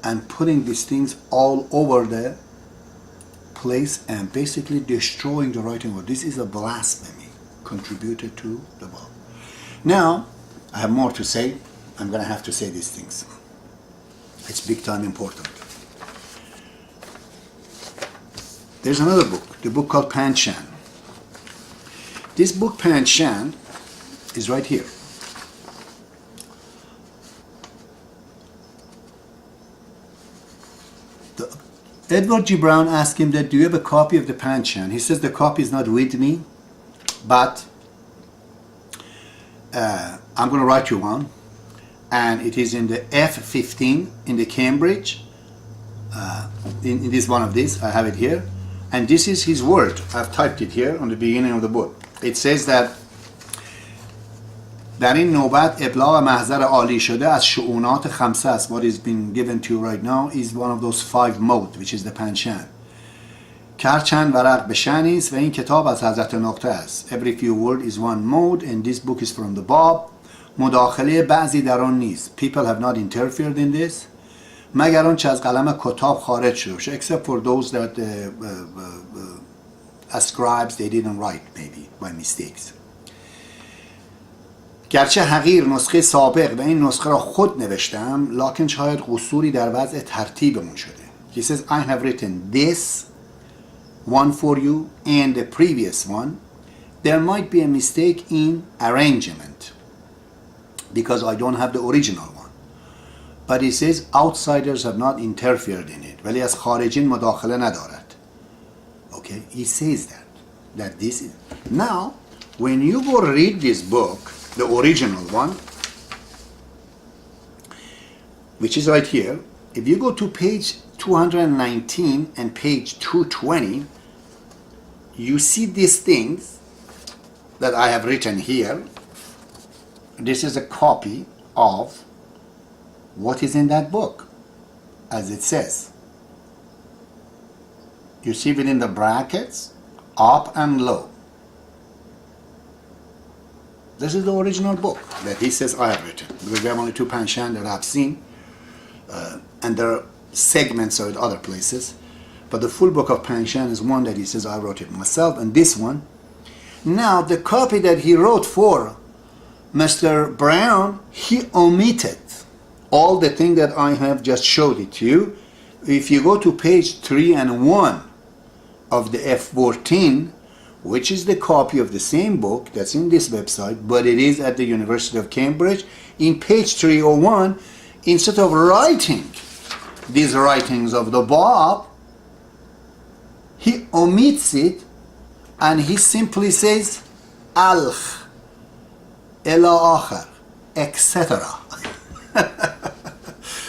and putting these things all over the place and basically destroying the writing of this is a blasphemy contributed to the Bab. Now, I have more to say. I'm going to have to say these things. It's big time important. There's another book, the book called Pancham. This book, Pancham, is right here. Edward G. Brown asked him that, do you have a copy of the Pancham? He says, the copy is not with me, but I'm going to write you one. And it is in the F15 in the Cambridge. In this one of these, I have it here. And this is his word. I've typed it here on the beginning of the book. It says that در این نوبت ابلاغ محضر عالی شده از شؤونات خمسه است. What is being given to you right now is one of those 5 modes, which is the Pancham. که هر چند ورق به شأنی است و این کتاب از حضرت نقطه است. Every few word is one mode and this book is from the Bab. مداخله بعضی در آن نیست. People have not interfered in this. مگر آنچه از قلم کتاب خارج شده. Except for those that ascribes they didn't write maybe by mistakes. گرچه حقیر نسخه سابق و این نسخه را خود نوشتم، لکن شاید قصوری در وضع ترتیبمون شده. He says, I have written this one for you and the previous one. There might be a mistake in arrangement because I don't have the original one. But he says, outsiders have not interfered in it. ولی از خارجین مداخله ندارد. Okay, he says that this is. Now, when you go read this book, the original one, which is right here, if you go to page 219 and page 220, you see these things that I have written here. This is a copy of what is in that book, as it says. You see within the brackets, up and low. This is the original book that he says I have written. Because we have only 2 Pancham that I've seen, and there are segments of it other places. But the full book of Pancham is one that he says I wrote it myself, and this one. Now, the copy that he wrote for Mr. Brown, he omitted all the thing that I have just showed it to you. If you go to page 3 and 1 of the F14, which is the copy of the same book that's in this website, but it is at the University of Cambridge, in page 301, instead of writing these writings of the Bab, he omits it and he simply says, Alch, ila akhar, etc.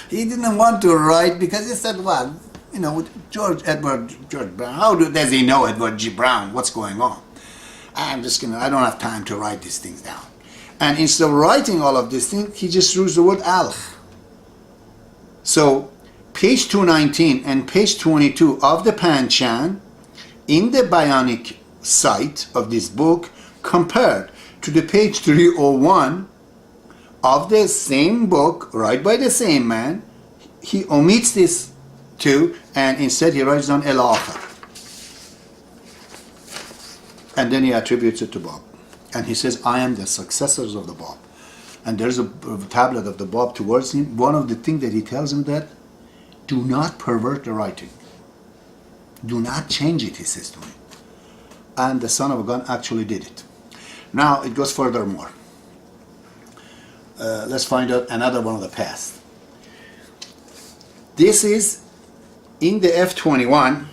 He didn't want to write because he said, well, you know, George Brown, how does he know Edward G. Brown? What's going on? I don't have time to write these things down. And instead of writing all of these things, he just used the word Alch. So, page 219 and page 22 of the Pancham, in the Bionic site of this book, compared to the page 301 of the same book, right by the same man, he omits this too, and instead he writes down El Akhar. And then he attributes it to Bab. And he says, I am the successors of the Bab. And there's a tablet of the Bab towards him. One of the things that he tells him that, do not pervert the writing. Do not change it, he says to him. And the son of a gun actually did it. Now it goes furthermore. Let's find out another one of the past. This is in the F21.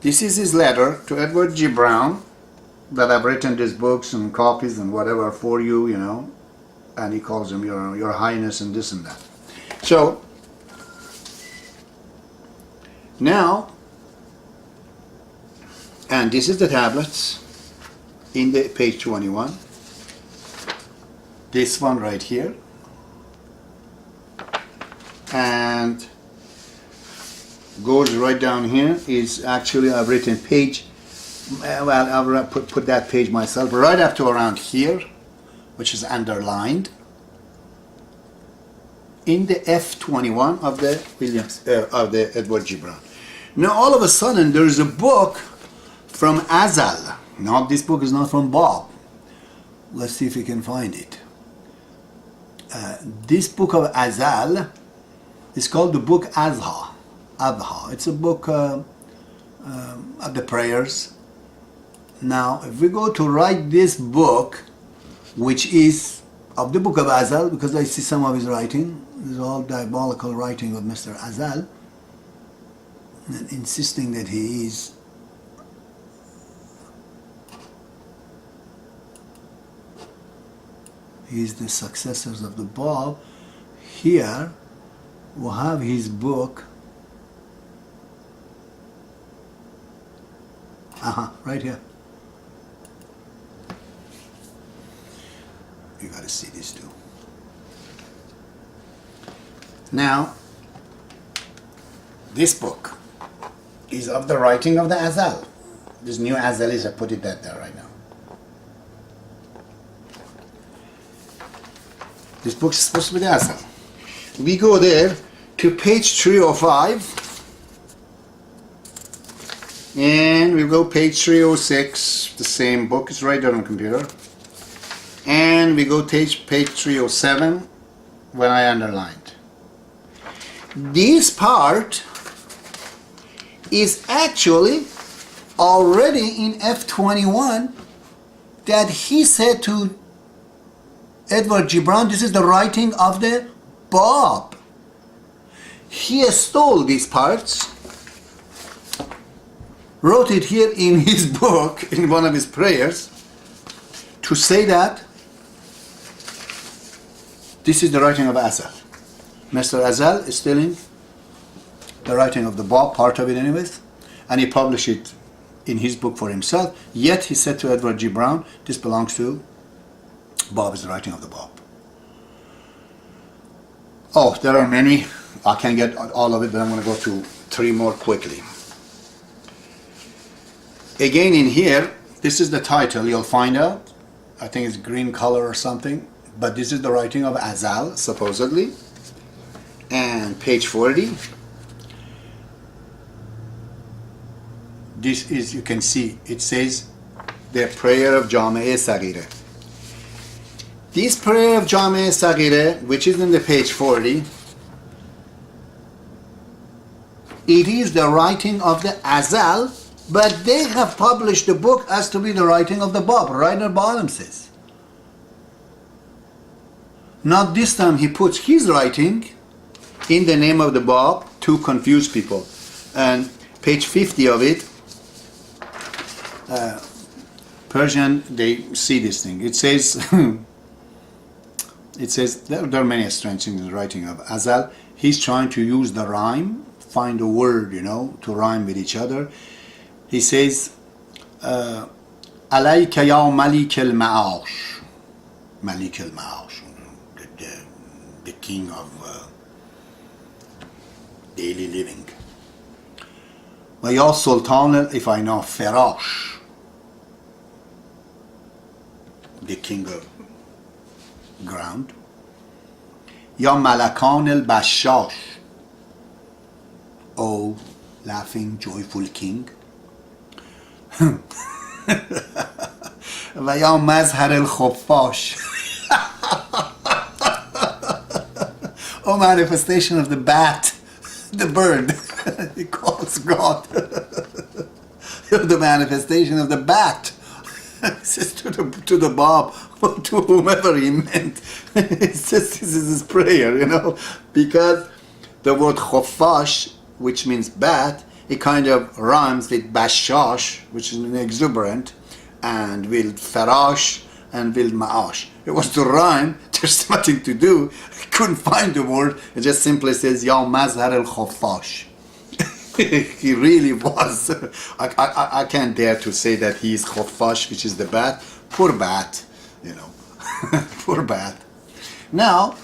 This is his letter to Edward G. Brown, that I've written these books and copies and whatever for you, you know, and he calls him your Highness and this and that. So now, and this is the tablets in the page 21. This one right here, and goes right down here is actually I've written page, well I'll put that page myself right up to around here, which is underlined in the F21 of the of the Edward G. Brown. Now all of a sudden there is a book from Azal. Now this book is not from Bab. Let's see if we can find it. This book of Azal is called the book Azha. Abha. It's a book of the prayers. Now, if we go to write this book, which is of the book of Azal, because I see some of his writing, this is all diabolical writing of Mr. Azal, and insisting that he is the successors of the Bab. Here we have his book, right here. You got to see this too. Now, this book is of the writing of the Azal. This new Azal is, I put it there right now. This book is supposed to be the Azal. We go there to page 305, and we go page 306, the same book, it's right there on the computer. And we go to page 307, when I underlined. This part is actually already in F21 that he said to Edward Gibran, this is the writing of the Bab. He stole these parts, wrote it here in his book, in one of his prayers, to say that this is the writing of Azal. Mr. Azal is stealing the writing of the Bab, part of it anyways, and he published it in his book for himself, yet he said to Edward G. Brown, this belongs to Bab, is the writing of the Bab. Oh, there are many. I can't get all of it, but I'm going to go to 3 more quickly. Again in here, this is the title, you'll find out. I think it's green color or something, but this is the writing of Azal, supposedly. And page 40. This is, you can see, it says the prayer of Jami'ah Saghirah. This prayer of Jami'ah Saghirah, which is in the page 40, it is the writing of the Azal, but they have published the book as to be the writing of the Bab. Right at the bottom says. Not this time he puts his writing in the name of the Bab to confuse people. And page 50 of it, Persian, they see this thing. It says, there are many strange things in the writing of Azal. He's trying to use the rhyme, find a word, to rhyme with each other. He says, Alayka ya Malik al-Ma'ash. Malik al-Ma'ash, the king of daily living. Wa ya Sultan al-Ifayna Firash, the king of ground. Ya Malakan al-Bashash, oh laughing, joyful king. و یا مظهر الخفاش, oh manifestation of the bat, the bird. He calls God the manifestation of the bat. He says to the Bab, to whomever he meant. He says this is his prayer, because the word khoffash, which means bat, it kind of rhymes with bashash, which is an exuberant, and with farash and with ma'ash. It was to rhyme, there's nothing to do. He couldn't find the word. It just simply says, Ya mazhar al khoffash. He really was. I can't dare to say that he is khoffash, which is the bat. Poor bat, Poor bat. Now,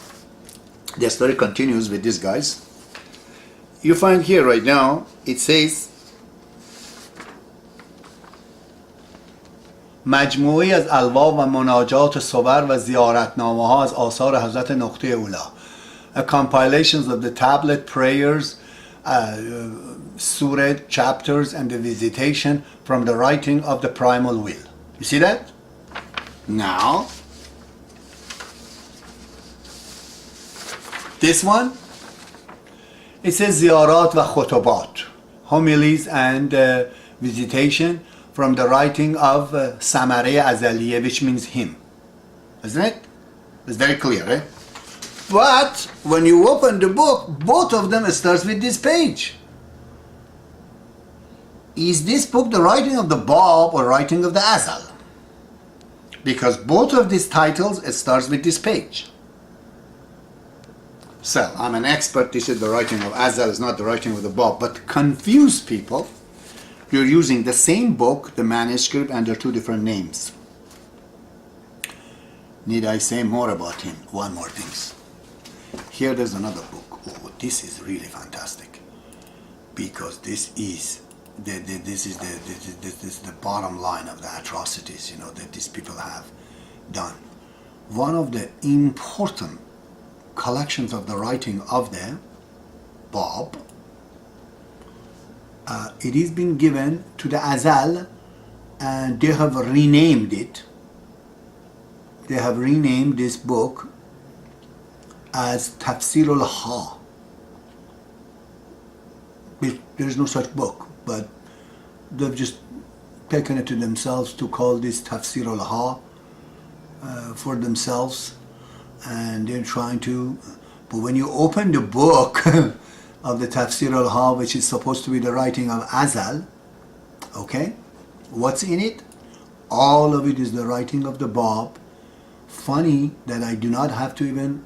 the story continues with these guys. You find here right now, it says مجموعی از الواح و مناجات صور و زیارتنامه ها از آثار حضرت نقطه اولا. A compilations of the tablet prayers, surah, chapters, and the visitation from the writing of the primal will. You see that? Now, this one, it says ziyarat wa khutubat, homilies and visitation from the writing of Samare Azaliya, which means him. Isn't it? It's very clear, eh? But when you open the book, both of them starts with this page. Is this book the writing of the Bab or writing of the Azal? Because both of these titles, it starts with this page. So, I'm an expert, this is the writing of Azal, it's not the writing of the Bab. But to confuse people, you're using the same book, the manuscript, under two different names. Need I say more about him? One more thing. Here there's another book. Oh, this is really fantastic. Because this is the bottom line of the atrocities, you know, that these people have done. One of the important collections of the writing of the Bab, it is been given to the Azal, and they have renamed it. They have renamed this book as Tafsir al-Ha. There is no such book, but they've just taken it to themselves to call this Tafsir al-Ha for themselves, and they're trying to, but when you open the book of the Tafsir al-Ha, which is supposed to be the writing of Azal, okay, what's in it? All of it is the writing of the Bab. Funny that I do not have to even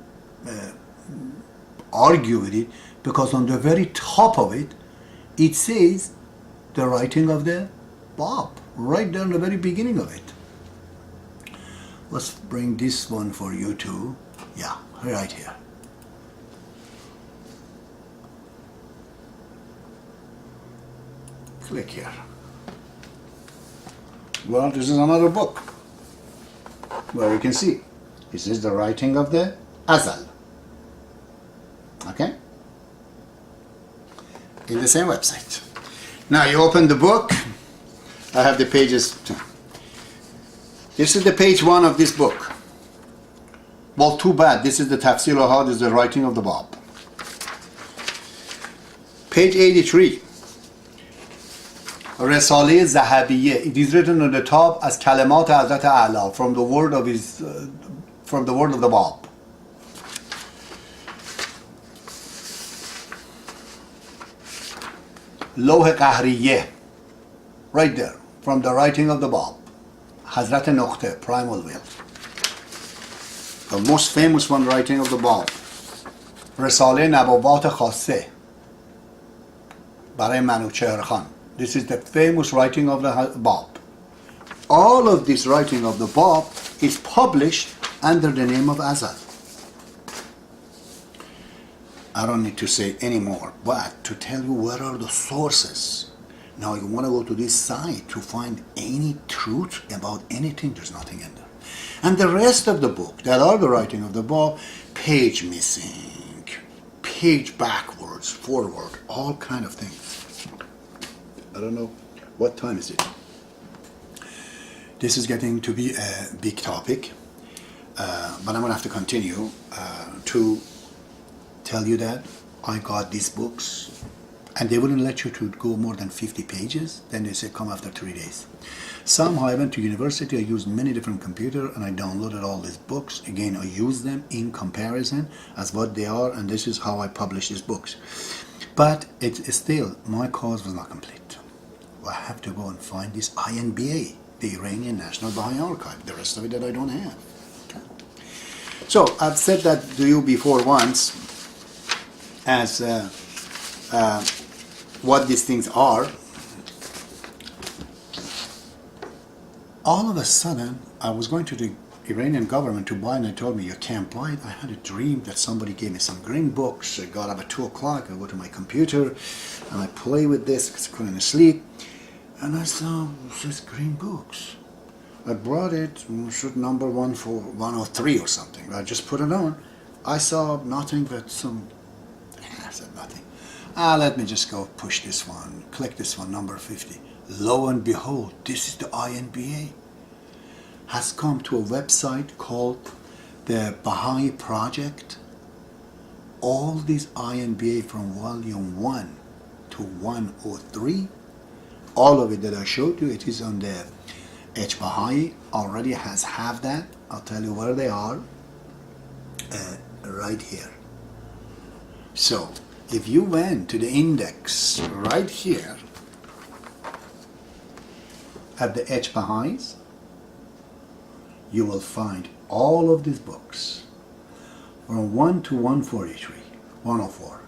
argue with it, because on the very top of it, it says the writing of the Bab, right there in the very beginning of it. Let's bring this one for you too. Yeah, right here. Click here. Well, this is another book where you can see this is the writing of the Azal. Okay? In the same website. Now you open the book. I have the pages. This is the page 1 of this book. Well, too bad. This is the Tafsir al-Ha, this is the writing of the Bab. Page 83. Risale Zahabiyye. It is written on the top as Kalimat Hazrat A'la, from the word of his, from the word of the Bab. Lawh Qahriyye, right there, from the writing of the Bab. Hazrat Nuqta, Primal Will. The most famous one writing of the Bab. Risale Nababat Khasse, Baray Manucher Khan. This is the famous writing of the Bab. All of this writing of the Bab is published under the name of Azal. I don't need to say any more, but to tell you what are the sources. Now you want to go to this site to find any truth about anything, there's nothing in there. And the rest of the book, that are the writing of the Bab, page missing, page backwards, forward, all kind of things. I don't know, what time is it? This is getting to be a big topic, but I'm going to have to continue to tell you that I got these books, and they wouldn't let you to go more than 50 pages. Then they said come after 3 days. Somehow I went to university, I used many different computers, and I downloaded all these books. Again, I used them in comparison as what they are, and this is how I publish these books. But it's still, my cause was not complete. I have to go and find this INBA, the Iranian National Baha'i Archive. The rest of it that I don't have. Okay. So I've said that to you before once, as what these things are. All of a sudden, I was going to the Iranian government to buy, and they told me you can't buy it. I had a dream that somebody gave me some green books. I got up at 2 o'clock, I go to my computer, and I play with this because I couldn't sleep. And I saw this green books. I brought it, should number 103 or something. I just put it on. I saw nothing but some, I said nothing. Let me just go push this one, click this one, number 50. Lo and behold, this is the INBA. has come to a website called the Baha'i Project. All these INBA from volume 1 to 103, all of it that I showed you, it is on the Baha'i, already have that. I'll tell you where they are, right here. So if you went to the index right here at the Baha'is, you will find all of these books from 1 to 143, 104.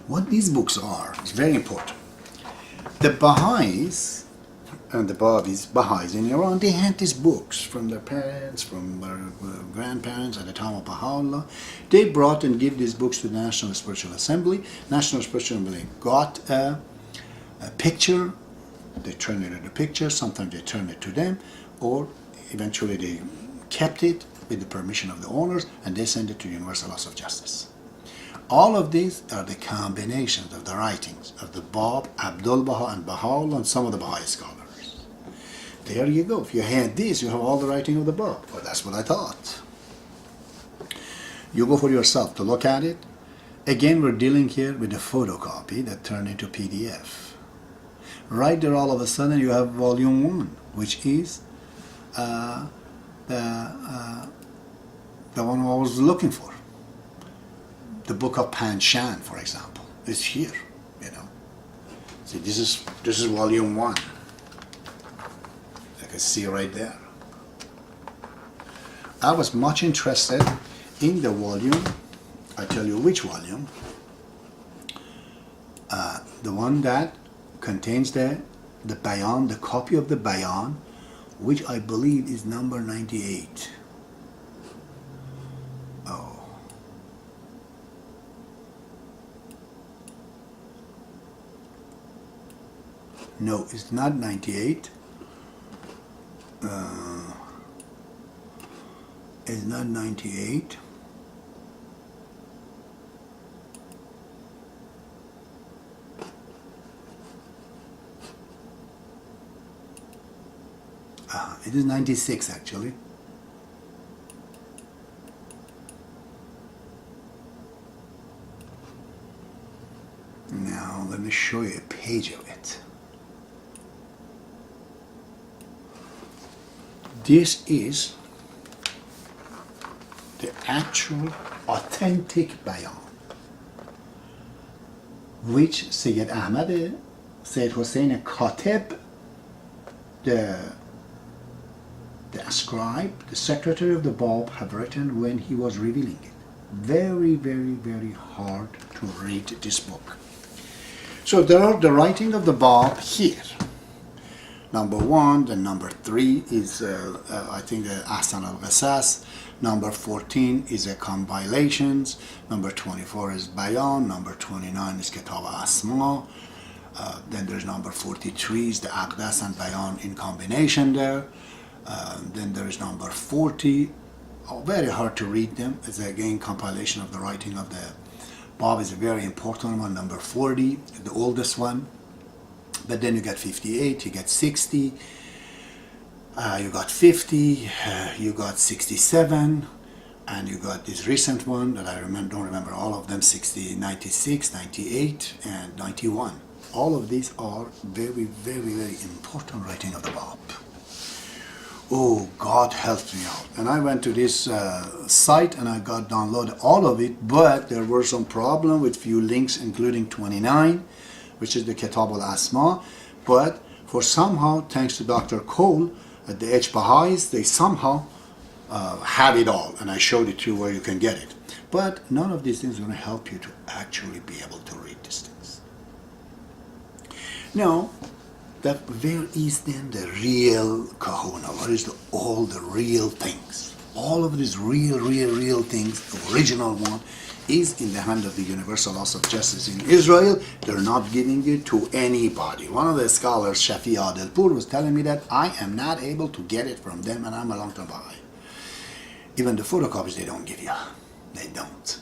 What these books are is very important. The Baha'is and the Baha'is in Iran, they had these books from their parents, from their grandparents at the time of Baha'u'llah. They brought and gave these books to the National Spiritual Assembly. National Spiritual Assembly got a picture, they turned it into a picture, sometimes they turned it to them, or eventually they kept it with the permission of the owners, and they sent it to Universal Laws of Justice. All of these are the combinations of the writings of the Bab, Abdu'l Baha, and Baha'u'llah, and some of the Baha'i scholars. There you go. If you had this, you have all the writing of the Bab. Well, that's what I thought. You go for yourself to look at it. Again, we're dealing here with a photocopy that turned into PDF. Right there, all of a sudden, you have volume 1, which is the one I was looking for. The book of Panshan, for example, is here. You know, see, this is volume 1. You can see right there. I was much interested in the volume. I tell you which volume. The one that contains the Bayan, the copy of the Bayan, which I believe is number 98. Oh. No, it's not 98. It's not 98. It is 96 actually. Now let me show you a page of it. This is the actual authentic Bayan, which Sayyid Ahmad, Sayyid Hussein Khatib, the scribe, the secretary of the Bab, have written when he was revealing it. Very, very, very hard to read this book. So there are the writing of the Bab here. Number 1, then number 3 is, I think, Ahsan al-Qasas. Number 14 is a compilations. Number 24 is Bayan. Number 29 is Kitab Asma. Then there's number 43 is the Aqdas and Bayan in combination there. Then there is number 40. Oh, very hard to read them. It's again compilation of the writing of the Bab is a very important one. Number 40, the oldest one. But then you get 58, you get 60, you got 50, you got 67, and you got this recent one that I don't remember all of them, 60, 96, 98, and 91. All of these are very, very, very important writing of the Bab. Oh, God helped me out. And I went to this site and I got downloaded all of it, but there were some problem with few links, including 29, which is the Kitab al-Asma. But for somehow, thanks to Dr. Cole at the Baha'is, they somehow have it all. And I showed it to you where you can get it. But none of these things are going to help you to actually be able to read these things. Now, where is then the real kahuna? What is all the real things? All of these real things, the original one, is in the hand of the Universal Laws of Justice in Israel. They're not giving it to anybody. One of the scholars, Shafi Adel-Pur, was telling me that I am not able to get it from them, and I'm a long-term Baha'i. Even the photocopies they don't give you. They don't.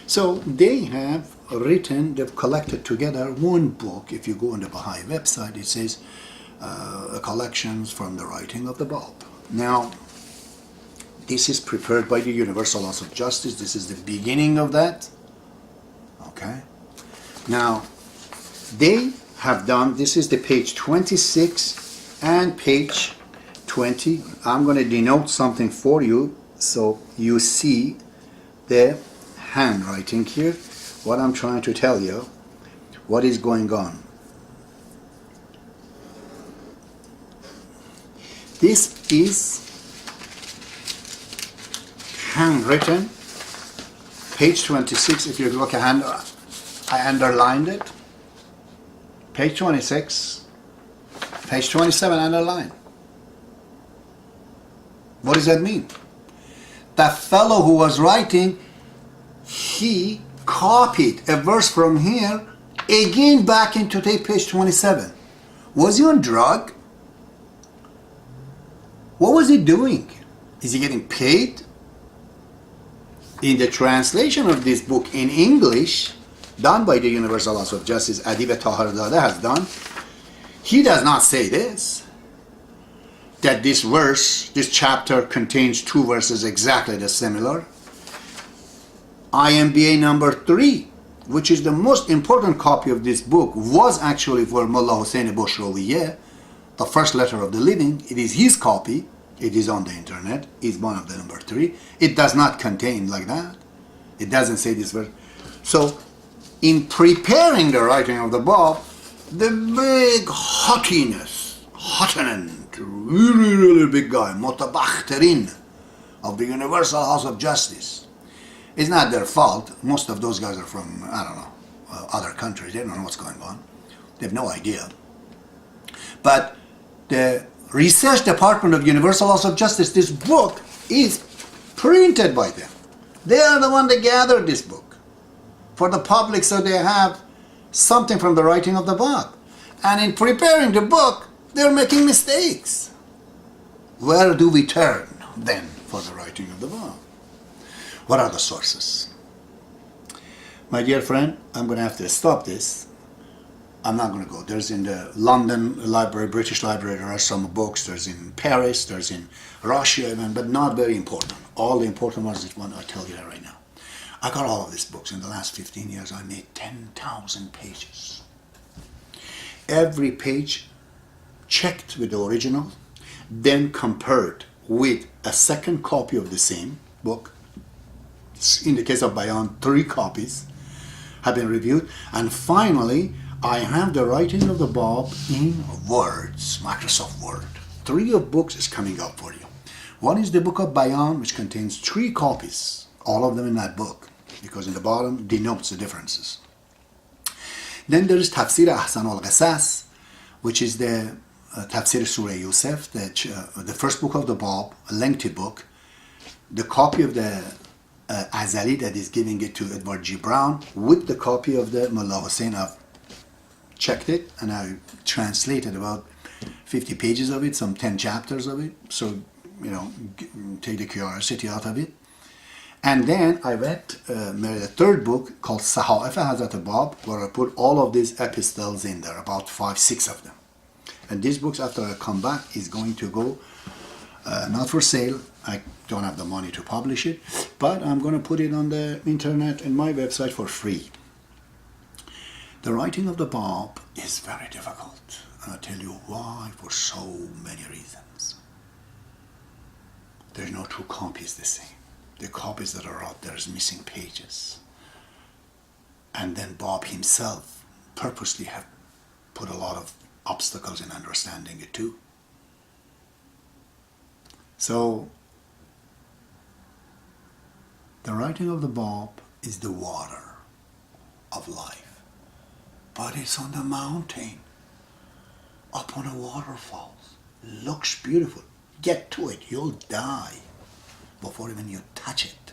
So they have written, they've collected together one book. If you go on the Baha'i website, it says collections from the writing of the Bab. Now, this is prepared by the Universal Laws of Justice. This is the beginning of that. Okay. Now, they have done, this is the page 26 and page 20. I'm going to denote something for you so you see the handwriting here. What I'm trying to tell you, what is going on. This is handwritten, page 26. If you look at hand, I underlined it. Page 26, page 27, underline. What does that mean? That fellow who was writing, he copied a verse from here again back into page 27. Was he on drug? What was he doing? Is he getting paid? In the translation of this book in English, done by the Universal Laws of Justice, Adib Taharzadeh has done, he does not say this, that this verse, this chapter contains two verses exactly the similar. IMBA number 3, which is the most important copy of this book, was actually for Mullah Hussein Bushrawiyeh, the first letter of the living. It is his copy. It is on the internet. It's one of the number 3. It does not contain like that. It doesn't say this verse. So, in preparing the writing of the Bab, the big haughtiness, really big guy, Mutabakhtarin of the Universal House of Justice. It's not their fault. Most of those guys are from, I don't know, other countries. They don't know what's going on. They have no idea. But the Research Department of Universal Laws of Justice, this book is printed by them. They are the one that gathered this book for the public, so they have something from the writing of the Bab. And in preparing the book, they're making mistakes. Where do we turn then for the writing of the Bab? What are the sources? My dear friend, I'm going to have to stop this. I'm not going to go. There's in the London Library, British Library, there are some books. There's in Paris, there's in Russia even, but not very important. All the important ones is one I tell you that right now. I got all of these books. In the last 15 years, I made 10,000 pages. Every page checked with the original, then compared with a second copy of the same book. In the case of Bayan, 3 copies have been reviewed. And finally, I have the writing of the Bab in Words, Microsoft Word. 3 of books is coming up for you. One is the book of Bayan, which contains 3 copies, all of them in that book, because in the bottom denotes the differences. Then there is Tafsir Ahsan al-Qasas, which is the Tafsir Surah Yusuf, the first book of the Bab, a lengthy book. The copy of the Azali that is giving it to Edward G. Brown with the copy of the Mullah Hussein. I've checked it and I translated about 50 pages of it, some 10 chapters of it, so take the curiosity out of it. And then I read the third book called Sahaif Hazrat Bab, where I put all of these epistles in there, about 5-6 of them. And these books, after I come back, is going to go not for sale. I don't have the money to publish it, but I'm going to put it on the internet and my website for free. The writing of the Bab is very difficult, and I'll tell you why, for so many reasons. There's no two copies the same. The copies that are out there is missing pages. And then Bab himself purposely have put a lot of obstacles in understanding it too. So, the writing of the Bab is the water of life. But it's on the mountain, up on a waterfall. Looks beautiful. Get to it, you'll die before even you touch it.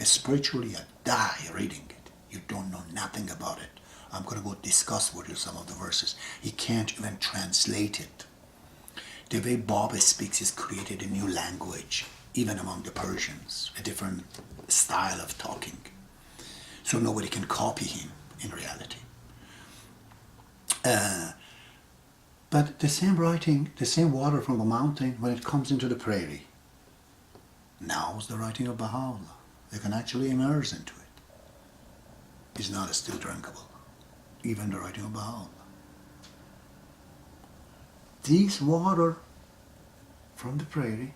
Spiritually, you die reading it. You don't know nothing about it. I'm going to go discuss with you some of the verses. You can't even translate it. The way Bab speaks has created a new language, even among the Persians, a different style of talking. So nobody can copy him in reality. But the same writing, the same water from the mountain, when it comes into the prairie, now is the writing of Baha'u'llah. They can actually immerse into it. It's not still drinkable. Even the writing of Baha'u'llah. These water from the prairie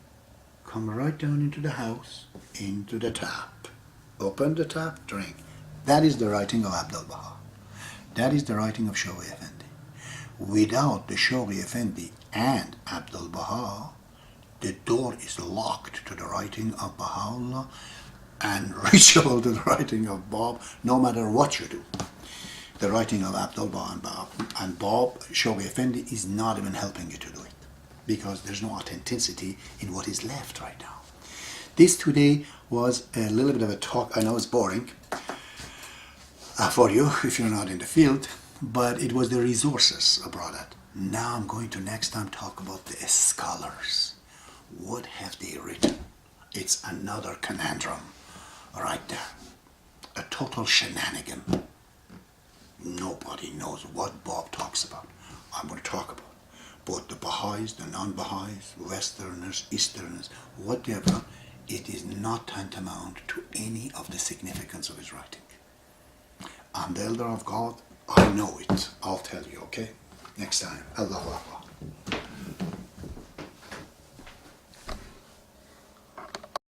come right down into the house, into the tap. Open the tap, drink. That is the writing of Abdu'l Baha. That is the writing of Shawi Effendi. Without the Shawi Effendi and Abdu'l Baha, the door is locked to the writing of Baha'u'llah and reachable to the writing of Bab, no matter what you do. The writing of Abdu'l Baha and Bab, Shawi Effendi, is not even helping you to do it, because there's no authenticity in what is left right now. This today was a little bit of a talk. I know it's boring for you if you're not in the field, but it was the resources I brought it. Now I'm going to next time talk about the scholars. What have they written? It's another conundrum right there. A total shenanigan. Nobody knows what Bob talks about. I'm going to talk about both the Baha'is, the non-Baha'is, Westerners, Easterners, what they have done. It is not tantamount to any of the significance of his writing. I'm the elder of God. I know it. I'll tell you, okay? Next time. Allahu Akbar.